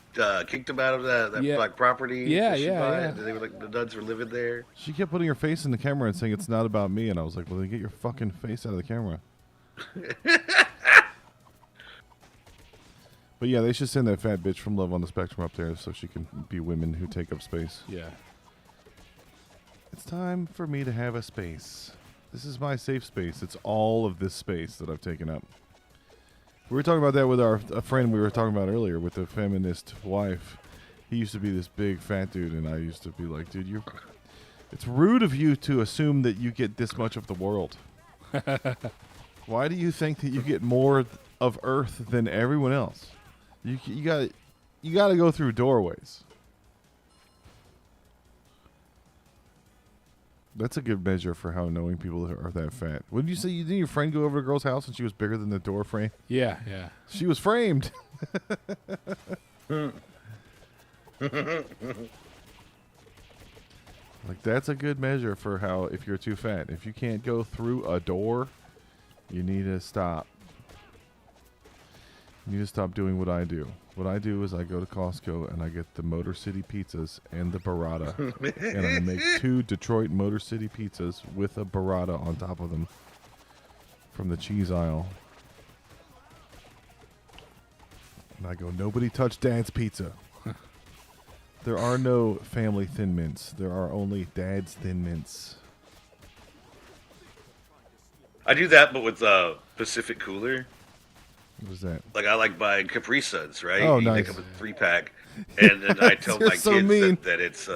kicked them out of that Yeah. like property? Yeah, that she yeah, bought, yeah. and they were like the nuns were living there. She kept putting her face in the camera and saying it's not about me, and I was like, well, then get your fucking face out of the camera. But yeah, they should send that fat bitch from Love on the Spectrum up there so she can be women who take up space. yeah, It's time for me to have a space. This is my safe space. It's all of this space that I've taken up. We were talking about that with a friend we were talking about earlier with the feminist wife. He used to be this big fat dude, and I used to be like, dude, it's rude of you to assume that you get this much of the world. Why do you think that you get more of Earth than everyone else? You got to go through doorways. That's a good measure for how knowing people are that fat. Wouldn't you say didn't your friend go over to a girl's house and she was bigger than the door frame? yeah. She was framed. Like, that's a good measure for how, if you're too fat. If you can't go through a door, you need to stop. You need to stop doing what I do. What I do is I go to Costco and I get the Motor City pizzas and the burrata. And I make 2 Detroit Motor City pizzas with a burrata on top of them from the cheese aisle. And I go, nobody touch Dad's pizza. There are no family Thin Mints. There are only Dad's Thin Mints. I do that, but with Pacific Cooler. What is that? Like, I like buying Capri Suns, right? Oh, They nice. come with a 3-pack, and then I tell You're my so kids mean. that it's.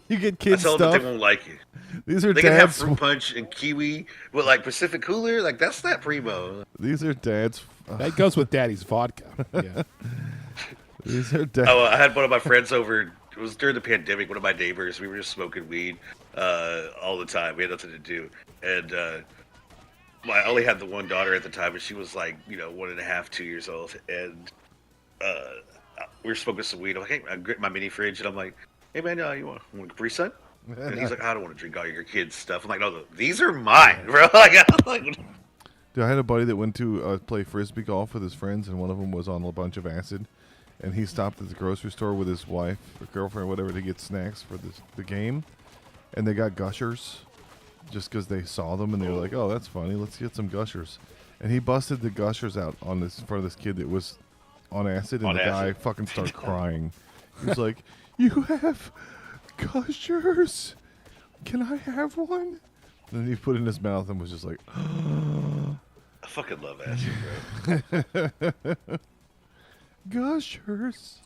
You get I kids tell them that stuff. they won't like it. These are They can have Dad's. fruit punch and kiwi, but like Pacific Cooler, like that's not primo. These are Dad's. That goes with Daddy's vodka. Yeah, These are Dad. I had one of my friends over. It was during the pandemic. One of my neighbors. We were just smoking weed all the time. We had nothing to do, and I only had the one daughter at the time, and she was like, 1.5, 2 years old, and we were smoking some weed. I'm like, hey, I grip my mini fridge, and I'm like, hey man, you want a Capri Sun? And he's like, I don't want to drink all your kids' stuff. I'm like, no, these are mine, bro. Like, Dude, I had a buddy that went to play frisbee golf with his friends, and one of them was on a bunch of acid. and he stopped at the grocery store with his wife or girlfriend, or whatever, to get snacks for the game, and they got Gushers, just because they saw them and they were like, "Oh, that's funny. Let's get some Gushers," and he busted the Gushers out on this in front of this kid that was on acid, and On the guy acid. fucking started crying. He was like, "You have Gushers? Can I have one?" And then he put it in his mouth and was just like, I fucking love acid, bro. Gushers.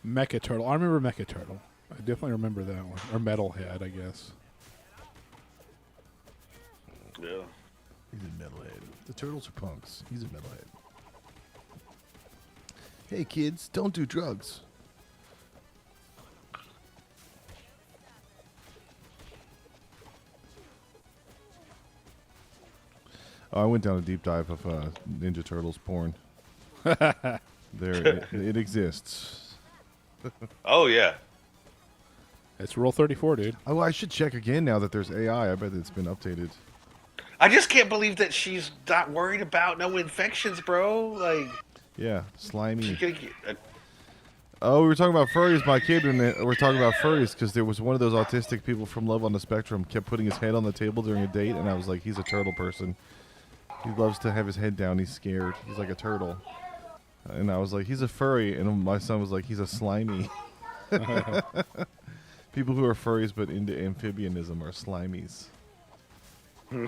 Mecha Turtle. I remember Mecha Turtle. I definitely remember that one. Or Metalhead, I guess. Yeah. He's a metalhead. The turtles are punks. He's a metalhead. Hey kids, don't do drugs. Oh, I went down a deep dive of Ninja Turtles porn. It exists. Oh yeah. It's Rule 34, dude. Oh, I should check again now that there's AI. I bet it's been updated. I just can't believe that she's not worried about no infections, bro. Like, Yeah, slimy. she could get, Oh, we were talking about furries. My kid, and we're talking about furries because there was one of those autistic people from Love on the Spectrum kept putting his head on the table during a date, and I was like, he's a turtle person. He loves to have his head down. He's scared. He's like a turtle. And I was like, he's a furry. And my son was like, he's a slimy. People who are furries but into amphibianism are slimies.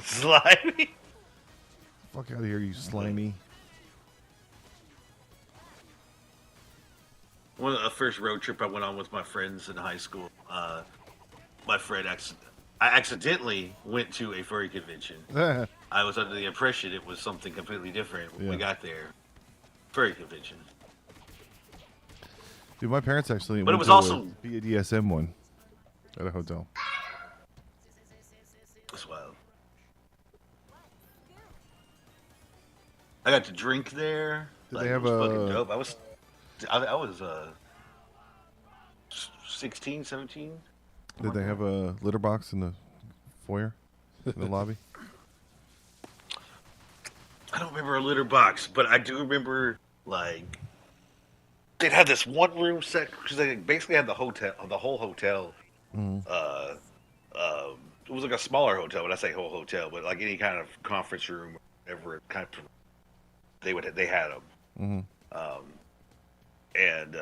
slimy. Fuck out of here, you slimy. One of the first road trip I went on with my friends in high school. My friend, I accidentally went to a furry convention. I was under the impression it was something completely different when we got there. Furry convention. Dude, my parents actually But it went was to also- a BDSM one at a hotel. That's wild. I got to drink there. Did Like, they have it was fucking a- dope. I was 16, 17. Did they have a litter box in the foyer? In the lobby? I don't remember a litter box, but I do remember like they'd have this one room set because they basically had the whole hotel. It was like a smaller hotel, when I say whole hotel, but like any kind of conference room, whatever kind of they had them. And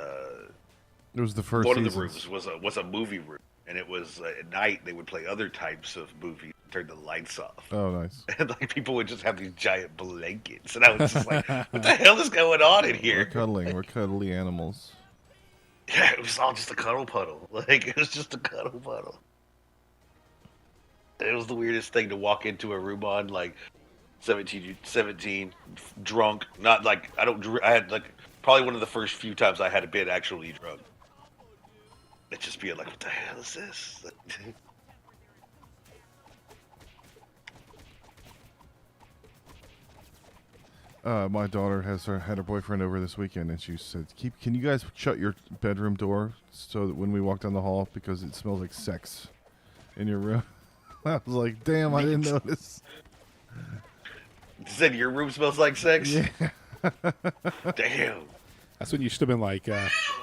It was the first one of the seasons. rooms was a movie room, and it was at night they would play other types of movies, turn the lights off. Oh, nice. And like people would just have these giant blankets, and I was just like, "What the hell is going on in We're here?" cuddling. We're cuddly animals. Yeah, it was all just a cuddle puddle. Like it was just a cuddle puddle. It was the weirdest thing to walk into a room on, like 17, drunk. Not like I had like probably one of the first few times I had been actually drunk. It just being like, "What the hell is this?" My daughter had her boyfriend over this weekend, and she said, "Can you guys shut your bedroom door so that when we walk down the hall, because it smells like sex in your room?" I was like, "Damn, I didn't notice." You said your room smells like sex. Yeah. Damn. That's when you should have been like,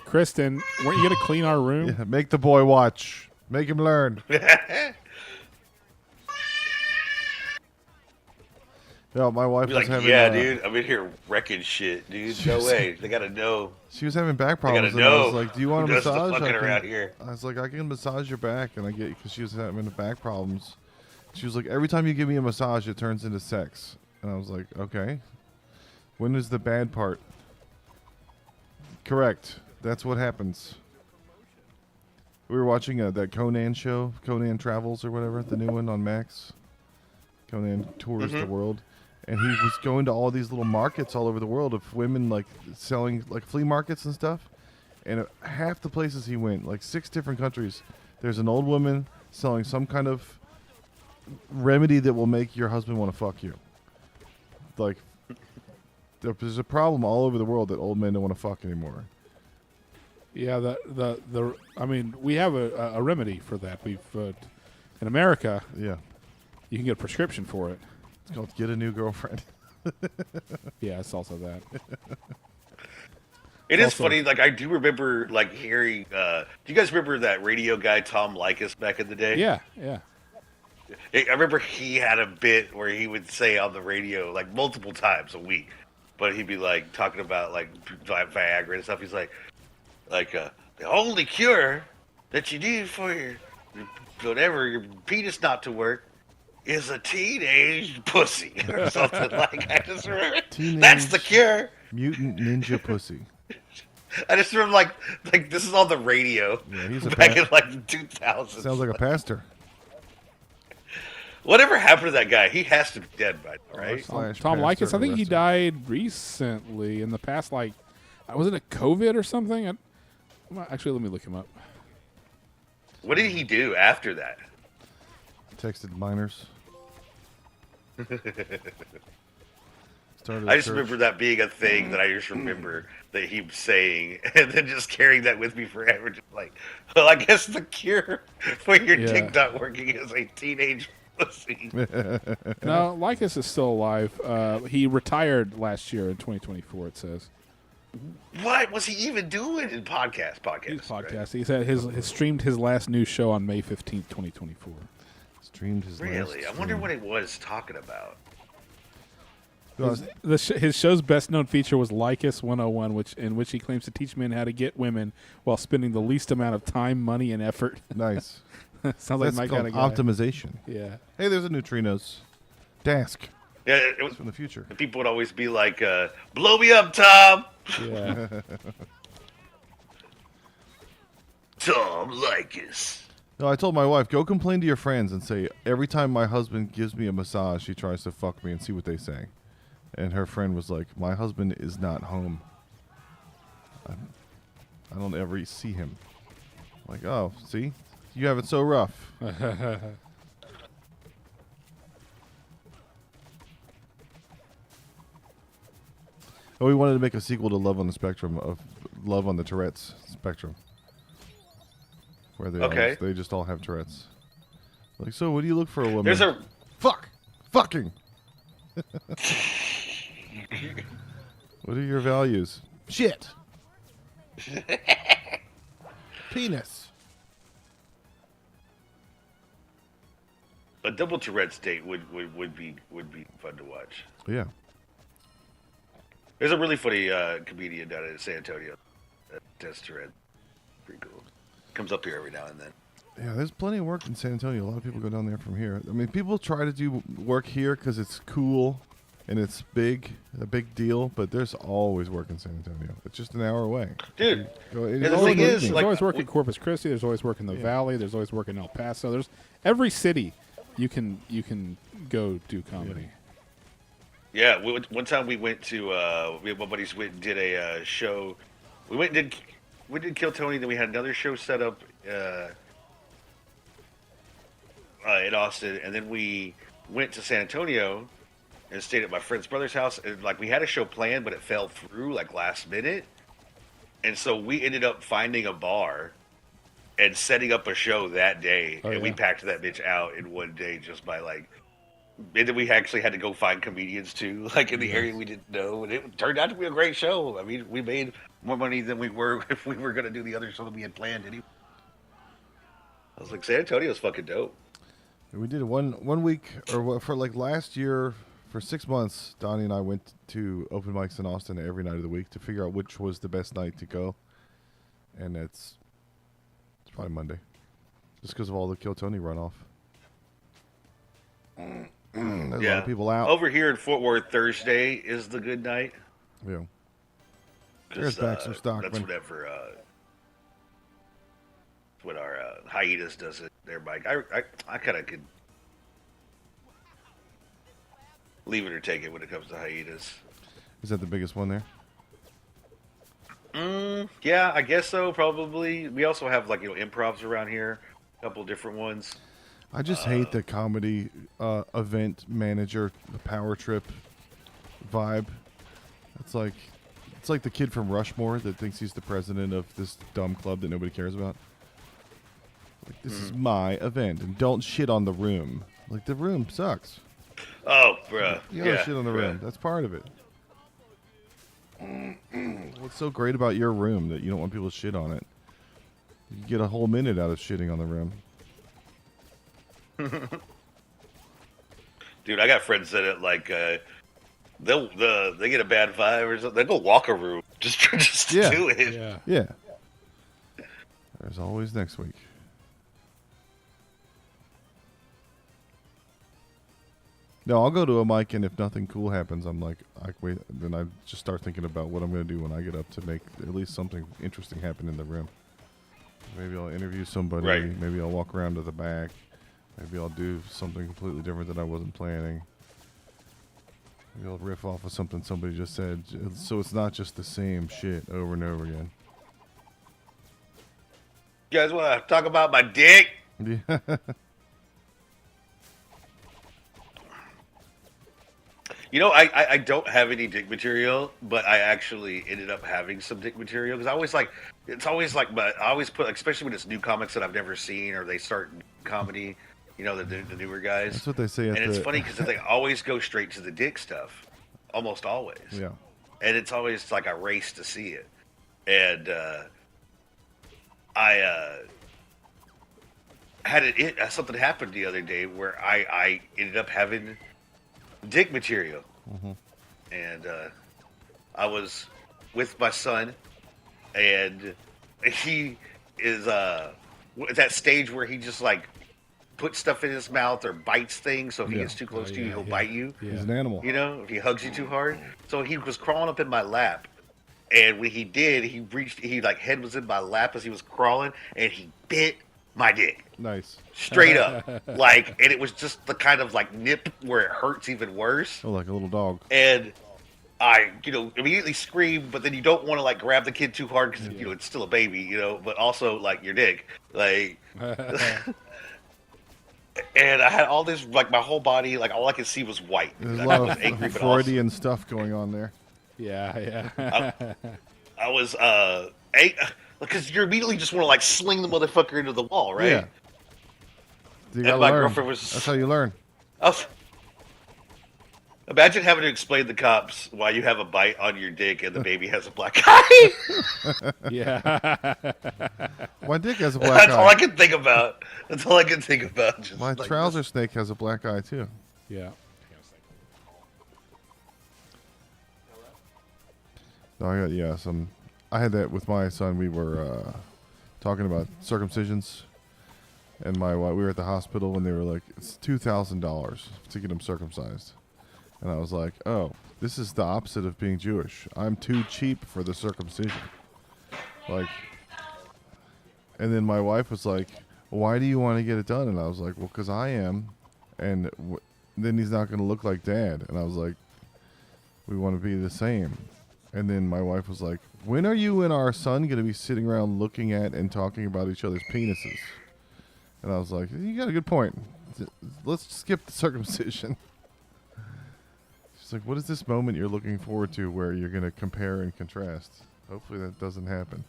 Kristen, weren't you going to clean our room? Yeah, make the boy watch. Make him learn. No, my wife Be was like, having. "Yeah, dude, I'm in here wrecking shit, dude. No way. They gotta know. She was having back They gotta problems, and I was know like, "Do you want a who does the massage?" fucking around here. I was like, "I can massage your back," and because she was having back problems. She was like, "Every time you give me a massage, it turns into sex," and I was like, "Okay. When is the bad part?" Correct. That's what happens. We were watching that Conan show, Conan Travels or whatever, the new one on Max. Conan tours the world. And he was going to all these little markets all over the world of women like selling like flea markets and stuff. And half the places he went, like 6 different countries, there's an old woman selling some kind of remedy that will make your husband want to fuck you. Like, there's a problem all over the world that old men don't want to fuck anymore. Yeah, I mean, we have a remedy for that. We've in America, Yeah. you can get a prescription for it. It's called Get a New Girlfriend. Yeah, it's also that. It is Also- funny. Like I do remember like hearing. Do you guys remember that radio guy Tom Likas back in the day? Yeah. I remember he had a bit where he would say on the radio like multiple times a week, but he'd be like talking about like Viagra and stuff. He's like the only cure that you need for your whatever your penis not to work is a teenage pussy or something like. I just remember that's the cure. Mutant ninja pussy. I just remember like this is on the radio Yeah, he's a back in like the 2000s. Sounds like a pastor. Whatever happened to that guy? He has to be dead by now, right? Slash Tom pastor Likas, I think he arrested. died recently in the past, like, was it a COVID or something? Actually, let me look him up. What did he do after that? Texted minors. Started a I just church. remember that being a thing that I just remember that he was saying, and then just carrying that with me forever. Just like, well, I guess the cure for your Yeah. dick not working is a teenage pussy. No, Likas is still alive. He retired last year in 2024, it says. What was he even doing in podcast? He's Podcast. right? podcast. He said his streamed his last news show on May 15th, 2024. Streamed his Really? last I wonder stream. what it was talking about. His show's best known feature was Likas 101, in which he claims to teach men how to get women while spending the least amount of time, money, and effort. Nice. Sounds like That's my called kind of guy. optimization. Yeah. Hey, there's a neutrinos. Dask. Yeah, it was. From the future. People would always be like, "Blow me up, Tom." Yeah. Tom Likas. No, I told my wife, go complain to your friends and say, every time my husband gives me a massage, he tries to fuck me and see what they say. And her friend was like, my husband is not home. I don't ever see him. I'm like, oh, see? You have it so rough. Oh, we wanted to make a sequel to Love on the Spectrum of Love on the Tourette's Spectrum. Where they Okay. they just all have Tourette's. Like, so what do you look for a woman? There's a Fucking. What are your values? Shit. Penis. double Tourette's date would be fun to watch. Yeah. There's a really funny comedian down in San Antonio that does Tourette. Pretty cool. Comes up here every now and then. Yeah, there's plenty of work in San Antonio. A lot of people go down there from here. I mean, people try to do work here because it's cool and it's a big deal, but there's always work in San Antonio. It's just an hour away. Dude, Go, and the thing is, There's like, always work in Corpus Christi. There's always work in the Valley. There's always work in El Paso. There's every city you can go do comedy. yeah, one time we went to, me and my buddies went and did a show. We did Kill Tony, then we had another show set up in Austin, and then we went to San Antonio and stayed at my friend's brother's house. And like we had a show planned, but it fell through like last minute, and so we ended up finding a bar and setting up a show that day, Oh, and we yeah. packed that bitch out in one day just by like. And then we actually had to go find comedians too, like in the area we didn't know, and it turned out to be a great show. I mean, we made more money than we were if we were going to do the other show that we had planned anyway. I was like, San Antonio's fucking dope. We did it one week, or for like last year, for 6 months, Donnie and I went to open mics in Austin every night of the week to figure out which was the best night to go. And it's probably Monday. Just because of all the Kill Tony runoff. There's a lot of people out. Over here in Fort Worth, Thursday is the good night. Yeah. 'Cause, There's Baxter Stockman. That's whenever when our hiatus does it. Their bike. I kind of could leave it or take it when it comes to hiatus. Is that the biggest one there? Yeah, I guess so. Probably. We also have like improvs around here, a couple different ones. I just hate the comedy event manager, the power trip vibe. It's like the kid from Rushmore that thinks he's the president of this dumb club that nobody cares about. Like, this is my event, and don't shit on the room. Like, the room sucks. Oh, bruh. You gotta yeah, shit on the bruh. room. That's part of it. What's so great about your room that you don't want people to shit on it? You get a whole minute out of shitting on the room. Dude, I got friends that they get a bad vibe or something. They go walk a room just to do it. Yeah. Yeah. There's always next week. No, I'll go to a mic, and if nothing cool happens, I'm like, wait. Then I just start thinking about what I'm going to do when I get up to make at least something interesting happen in the room. Maybe I'll interview somebody. Right. Maybe I'll walk around to the back. Maybe I'll do something completely different that I wasn't planning. Maybe I'll riff off of something somebody just said, so it's not just the same shit over and over again. You guys want to talk about my dick? Yeah. You know, I don't have any dick material, but I actually ended up having some dick material because I always like, but I always put, especially when it's new comics that I've never seen or they start comedy, you know, the newer guys. That's what they say. And it's funny because they always go straight to the dick stuff, almost always. Yeah. And it's always like a race to see it. And I had something happened the other day where I ended up having dick material. Mm-hmm. And I was with my son, and he is at that stage where he just like puts stuff in his mouth or bites things. So if he gets too close to you, he'll bite you. He's an animal. You know, if he hugs you too hard. So he was crawling up in my lap, and when he did, he like head was in my lap as he was crawling, and he bit my dick. Nice. Straight up. Like, and it was just the kind of like nip where it hurts even worse. Oh, like a little dog. And I, immediately screamed, but then you don't want to like grab the kid too hard because, it's still a baby, but also like your dick. Like, and I had all this, like my whole body, like all I could see was white. There's a I lot was of angry, but Freudian stuff going on there. Yeah. I was, because you immediately just want to like sling the motherfucker into the wall, right? Yeah. You And gotta my learn. girlfriend was. That's how you learn. Imagine having to explain to the cops why you have a bite on your dick and the baby has a black eye. Yeah. My dick has a black That's eye. all I can think about. That's all I can think about. Just My like trouser snake has a black eye too. Yeah. No, I had that with my son. We were talking about circumcisions, and we were at the hospital when they were like, it's $2,000 to get him circumcised, and I was like, oh, this is the opposite of being Jewish. I'm too cheap for the circumcision. Like, and then my wife was like, why do you want to get it done? And I was like, well, because I am, and then he's not going to look like Dad. And I was like, we want to be the same. And then my wife was like, when are you and our son going to be sitting around looking at and talking about each other's penises? And I was like, you got a good point. Let's skip the circumcision. She's like, what is this moment you're looking forward to where you're going to compare and contrast? Hopefully that doesn't happen.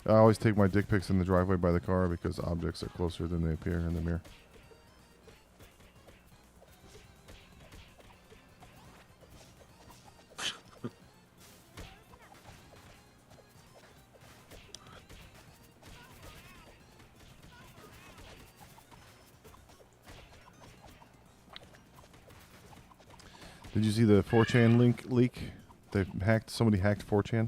I always take my dick pics in the driveway by the car because objects are closer than they appear in the mirror. Did you see the 4chan leak? Somebody hacked 4chan.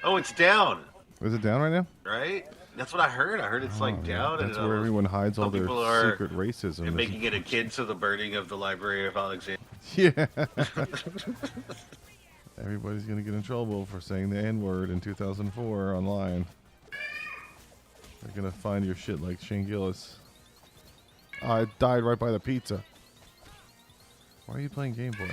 Oh, it's down. Is it down right now? Right? That's what I heard. I heard it's like down. That's and where everyone hides all some their people are secret racism. and making it akin to the burning of the Library of Alexandria. Yeah. Everybody's going to get in trouble for saying the N-word in 2004 online. They're going to find your shit like Shane Gillis. Oh, I died right by the pizza. Why are you playing Game Boy?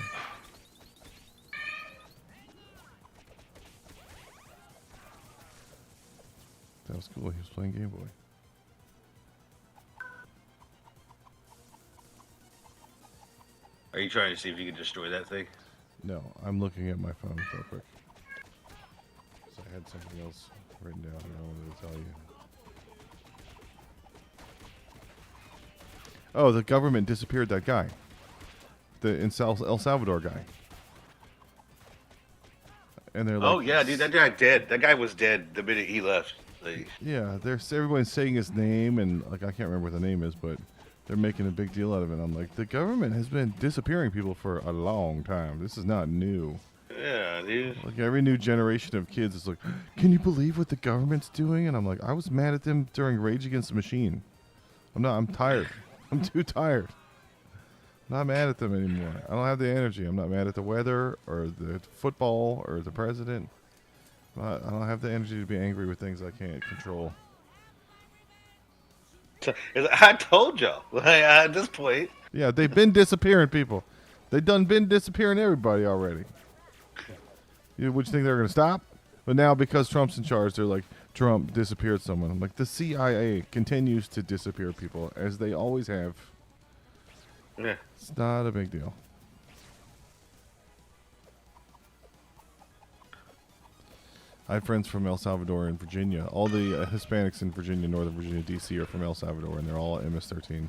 That was cool. He was playing Game Boy. Are you trying to see if you can destroy that thing? No, I'm looking at my phone real quick. So I had something else written down that I wanted to tell you. Oh, the government disappeared that guy. The El Salvador guy. And they're like, Oh yeah, dude, that guy dead. That guy was dead the minute he left. Like, yeah, everyone's saying his name, and like I can't remember what the name is, but they're making a big deal out of it. I'm like, the government has been disappearing people for a long time. This is not new. yeah, dude. Like every new generation of kids is like, can you believe what the government's doing? And I'm like, I was mad at them during Rage Against the Machine. I'm tired. I'm too tired. I'm not mad at them anymore. I don't have the energy. I'm not mad at the weather or the football or the president. I don't have the energy to be angry with things I can't control. I told y'all. Like, at this point, Yeah, they've been disappearing people. They done been disappearing everybody already. Would you think they were going to stop? But now because Trump's in charge, they're like, Trump disappeared someone. I'm like, the CIA continues to disappear people, as they always have. yeah. It's not a big deal. I have friends from El Salvador and Virginia. All the Hispanics in Virginia, Northern Virginia, D.C. are from El Salvador, and they're all MS-13.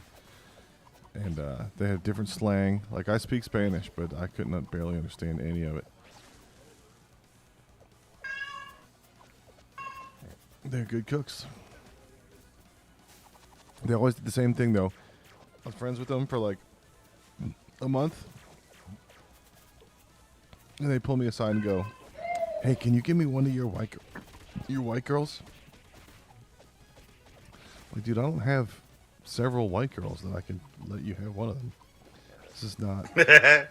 And they have different slang. Like, I speak Spanish, but I could not barely understand any of it. They're good cooks. They always did the same thing, though. I was friends with them for, like, a month. And they pull me aside and go, hey, can you give me one of your white girls? Like, dude, I don't have several white girls that I can let you have one of them. This is not Baghdad.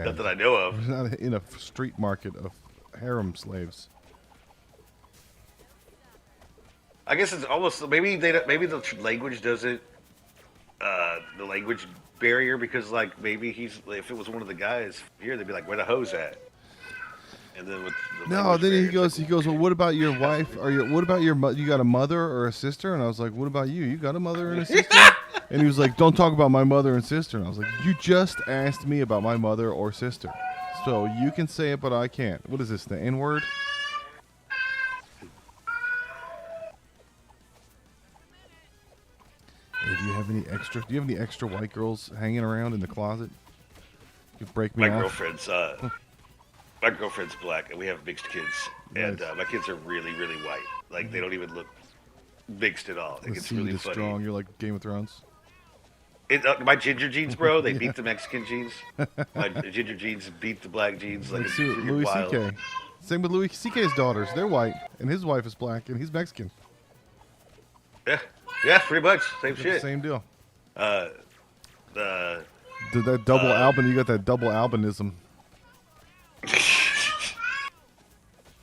Not that I know of. We're not in a street market of harem slaves. I guess it's almost maybe the language doesn't the language barrier, because like maybe if it was one of the guys here, they'd be like, where the hoes at? And then with the No, language then barrier, he goes, well, what about your wife? What about your you got a mother or a sister? And I was like, what about you? You got a mother and a sister? And he was like, don't talk about my mother and sister. And I was like, you just asked me about my mother or sister. So you can say it, but I can't. What is this, the N-word? Hey, do you have any extra white girls hanging around in the closet? You could break me my off. My girlfriend's black, and we have mixed kids, and Nice. my kids are really, really white. Like they don't even look mixed at all. Like, The it's seed really is funny. strong. You're like Game of Thrones. My ginger genes, bro, they beat the Mexican genes. My ginger genes beat the black genes. Like it's freaking Louis wild. C.K. Same with Louis C.K.'s daughters. They're white, and his wife is black, and he's Mexican. Yeah, pretty much same shit. Same deal. Uh, That double albin, you got that double albinism.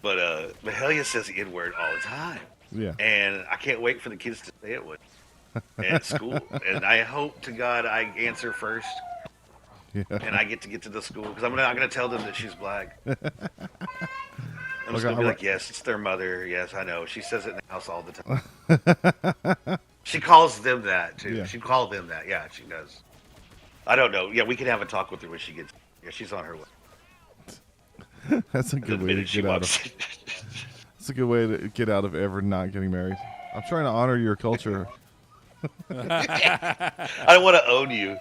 but Mahalia says the N word all the time, Yeah. and I can't wait for the kids to say it with at school. And I hope to God I answer first, Yeah. and I get to the school, because I'm not gonna tell them that she's black. I'm just Okay, gonna be like, yes, it's their mother. Yes, I know. She says it in the house all the time. She calls them that too. Yeah. She called them that. Yeah, she does. I don't know. Yeah, we can have a talk with her when she gets. Yeah, she's on her way. That's a The good way to minute she get out walks. of. That's a good way to get out of ever not getting married. I'm trying to honor your culture. I don't want to own you.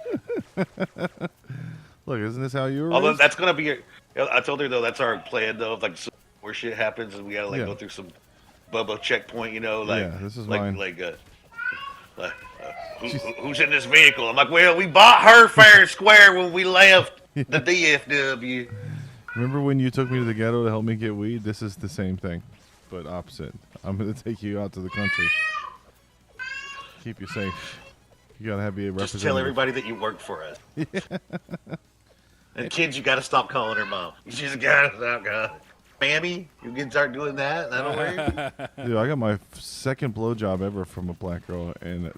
Look, isn't this how you were Although raised? that's gonna be your. I told her though that's our plan though. If like some more shit happens and we gotta like Yeah. go through some Bubba checkpoint, you know, like Yeah, this is like mine. who's in this vehicle? I'm like, well, we bought her fair and square when we left the DFW. Remember when you took me to the ghetto to help me get weed? This is the same thing, but opposite. I'm going to take you out to the country. Keep you safe. You got to be a Just representative. tell everybody that you work for us. And kids, you got to stop calling her mom. You just got to stop calling. Mammy, you can start doing that. That'll work. Dude, I got my second blowjob ever from a black girl, and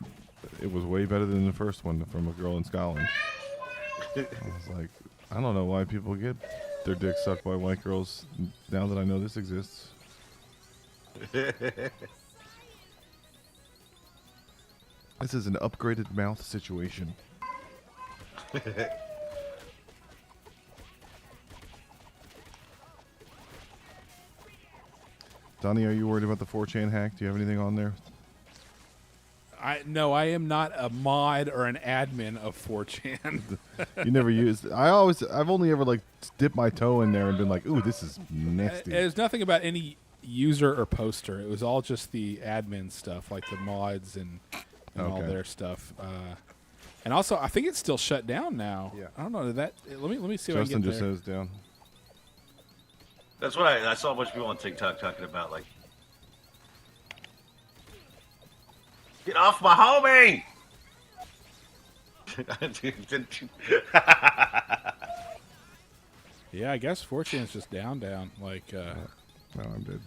it was way better than the first one from a girl in Scotland. I was like, I don't know why people get their dicks sucked by white girls now that I know this exists. This is an upgraded mouth situation. Donnie, are you worried about the 4chan hack? Do you have anything on there? I am not a mod or an admin of 4chan. You never used. I've only ever like dipped my toe in there and been like, ooh, this is nasty. There's nothing about any user or poster. It was all just the admin stuff, like the mods and all Okay. their stuff. And also, I think it's still shut down now. Yeah. I don't know. Let me see if I Justin can get just there. says down. That's what I saw a bunch of people on TikTok talking about. Like, get off my homie! Yeah, I guess 4chan is just down. Like, No, I'm dead.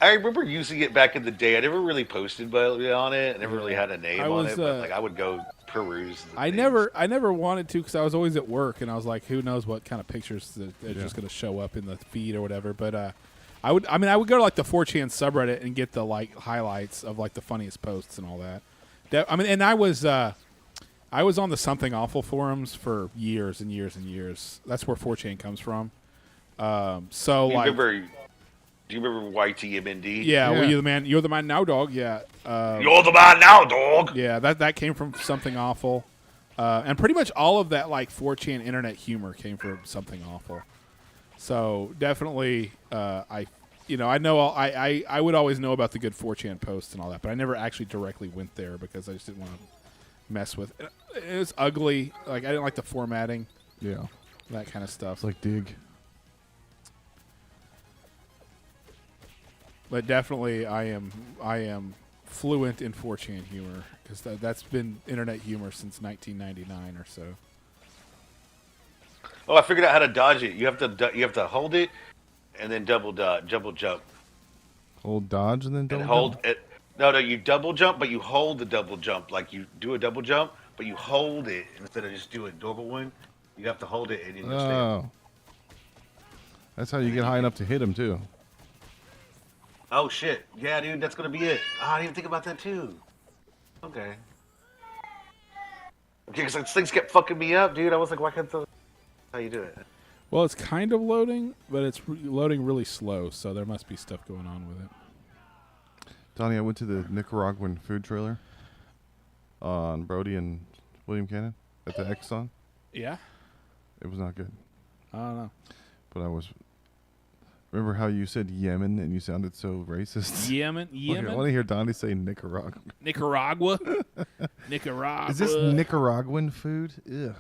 I remember using it back in the day. I never really posted on it. I never really had a name on it. But like, I would go peruse. The I things. never wanted to because I was always at work and I was like, who knows what kind of pictures that are just going to show up in the feed or whatever. But I would go to like the 4chan subreddit and get the like highlights of like the funniest posts and all that. And I was on the Something Awful forums for years and years and years. That's where 4chan comes from. Do you remember YTMND? Yeah, well, Yeah. you're the man now, dog. Yeah. You're the man now, dog. Yeah, that came from Something Awful. And pretty much all of that like 4chan internet humor came from Something Awful. So definitely I would always know about the good 4chan posts and all that, but I never actually directly went there because I just didn't want to mess with it. It was ugly. Like I didn't like the formatting, Yeah. that kind of stuff. It's like dig. But definitely I am fluent in 4chan humor because that's been internet humor since 1999 or so. Oh, I figured out how to dodge it. You have to hold it, and then double jump, Hold dodge and then double and hold jump? it. No, you double jump, but you hold the double jump. Like you do a double jump, but you hold it instead of just doing a normal one. You have to hold it and you just stay. Oh. That's how you get high enough to hit him too. Oh shit! Yeah, dude, that's gonna be it. Oh, I didn't even think about that too. Okay. Okay, because things kept fucking me up, dude. I was like, why can't the? How you do it? Well, it's kind of loading, but it's loading really slow, so there must be stuff going on with it. Donnie, I went to the Nicaraguan food trailer on Brody and William Cannon at the Exxon. Yeah? It was not good. I don't know. But I was. Remember how you said Yemen and you sounded so racist? Yemen? Okay, I want to hear Donnie say Nicaragua. Nicaragua? Nicaragua. Is this Nicaraguan food? Ugh.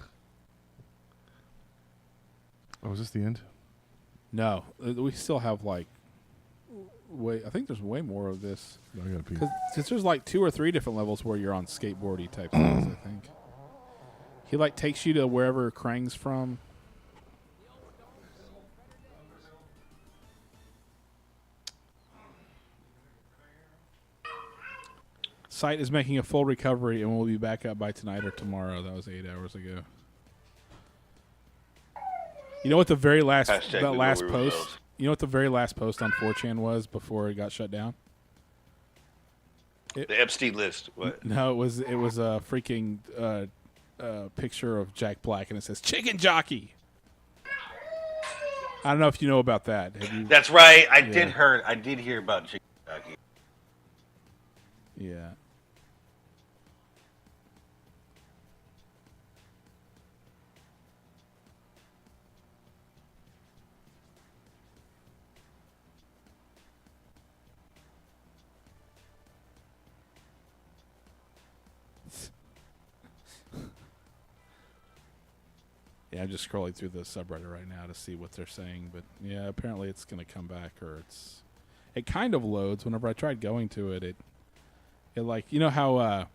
Oh, is this the end? No. We still have like I think there's way more of this. No, I gotta pee. Because there's like 2 or 3 different levels where you're on skateboardy type things, I think. He like takes you to wherever Krang's from. Site is making a full recovery and will be back up by tonight or tomorrow. That was 8 hours ago. You know what the very last Hashtag that the last Google post? results. You know what the very last post on 4chan was before it got shut down? The Epstein list. What? No, it was a freaking picture of Jack Black and it says chicken jockey. I don't know if you know about that. Have you? That's right. I Yeah. did hear about chicken jockey. Yeah. Yeah, I'm just scrolling through the subreddit right now to see what they're saying, but yeah, apparently it's going to come back, or it kind of loads. Whenever I tried going to it, it like, you know how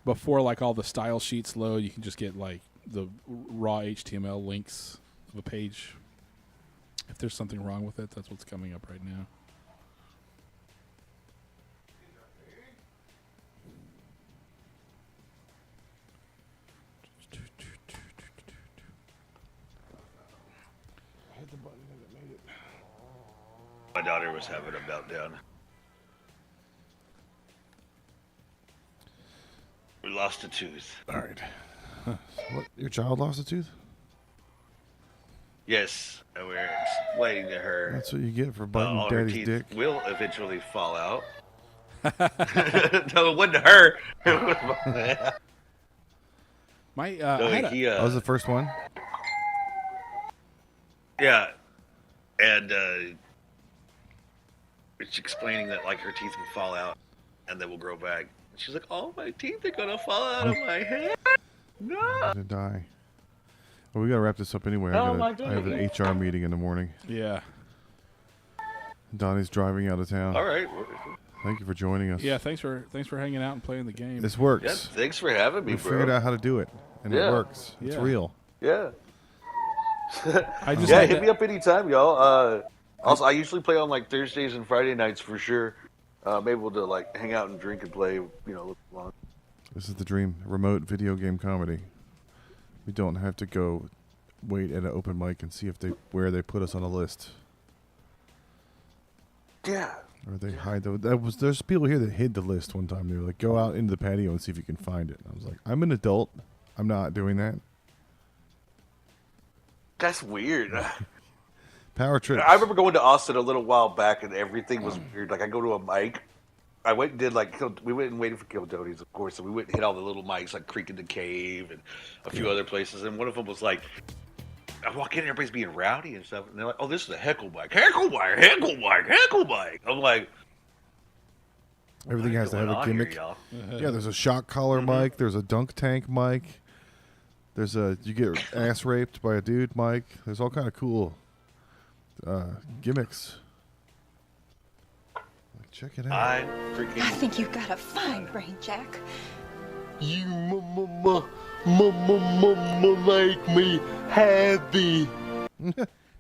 before like all the style sheets load, you can just get like the raw HTML links of a page. If there's something wrong with it, that's what's coming up right now. My daughter was having a meltdown. We lost a tooth. All right. What? Your child lost a tooth? Yes, and we're explaining to her That's what you get for biting all her daddy's teeth dick. will eventually fall out. No, it wasn't her. My No, I had a- he, That was the first one. yeah, and it's explaining that like her teeth will fall out and they will grow back. And she's like, "Oh, my teeth are gonna fall out of my head." No. To die. Well, we gotta wrap this up anyway. Oh, my I have an HR meeting in the morning. yeah. Donnie's driving out of town. All right. Thank you for joining us. Yeah, thanks for hanging out and playing the game. This Yeah, works. thanks for having me, We bro. figured out how to do it, and Yeah. it works. It's Yeah. real. Yeah. I just Yeah, had hit to- me up anytime, y'all. Also, I usually play on like Thursdays and Friday nights for sure. I'm able to like hang out and drink and play, a little long. This is the dream. Remote video game comedy. We don't have to go wait at an open mic and see where they put us on a list. Yeah. Or they hide there's people here that hid the list one time. They were like, go out into the patio and see if you can find it. And I was like, I'm an adult. I'm not doing that. That's weird. Power trips. I remember going to Austin a little while back and everything was weird. Like I go to a mic. I went and did we went and waited for Kildonies, of course, and we went and hit all the little mics like Creek in the Cave and a few other places. And one of them was like, I walk in, everybody's being rowdy and stuff, and they're like, "Oh, this is a heckle bike, heckle bike, heckle bike, heckle bike." I'm like, Everything has to have a gimmick. Here, y'all? Yeah, there's a shock collar Mm-hmm. mic. There's a dunk tank mic. There's you get ass raped by a dude mic. There's all kind of cool gimmicks. Like, check it out. I I freaking think you've got a fine brain, Jack. You make me happy.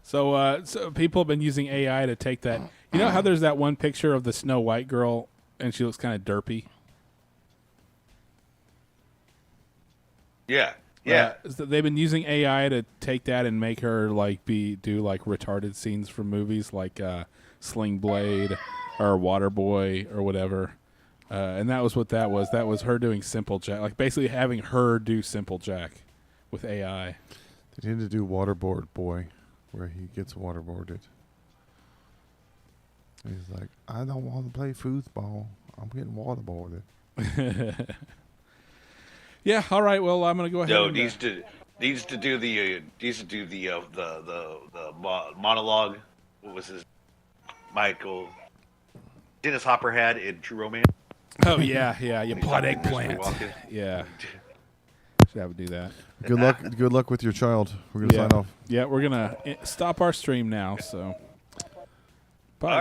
So people have been using AI to take that. You know how there's that one picture of the Snow White girl and she looks kind of derpy? yeah. They've been using AI to take that and make her do retarded scenes from movies like Sling Blade or Waterboy or whatever. And that was what that was. That was her doing Simple Jack, like basically having her do Simple Jack with AI. They need to do Waterboard Boy, where he gets waterboarded. He's like, I don't want to play foosball. I'm getting waterboarded. Yeah. All right. Well, I'm gonna go ahead. No, and, needs to do the monologue. What was his Michael Dennis Hopper had in True Romance? Oh yeah. You pot talking to Mr. eggplant. Walken. Yeah. Should have to do that. Good luck. Good luck with your child. We're gonna Yeah. sign off. Yeah, we're gonna stop our stream now. So, bye. All right.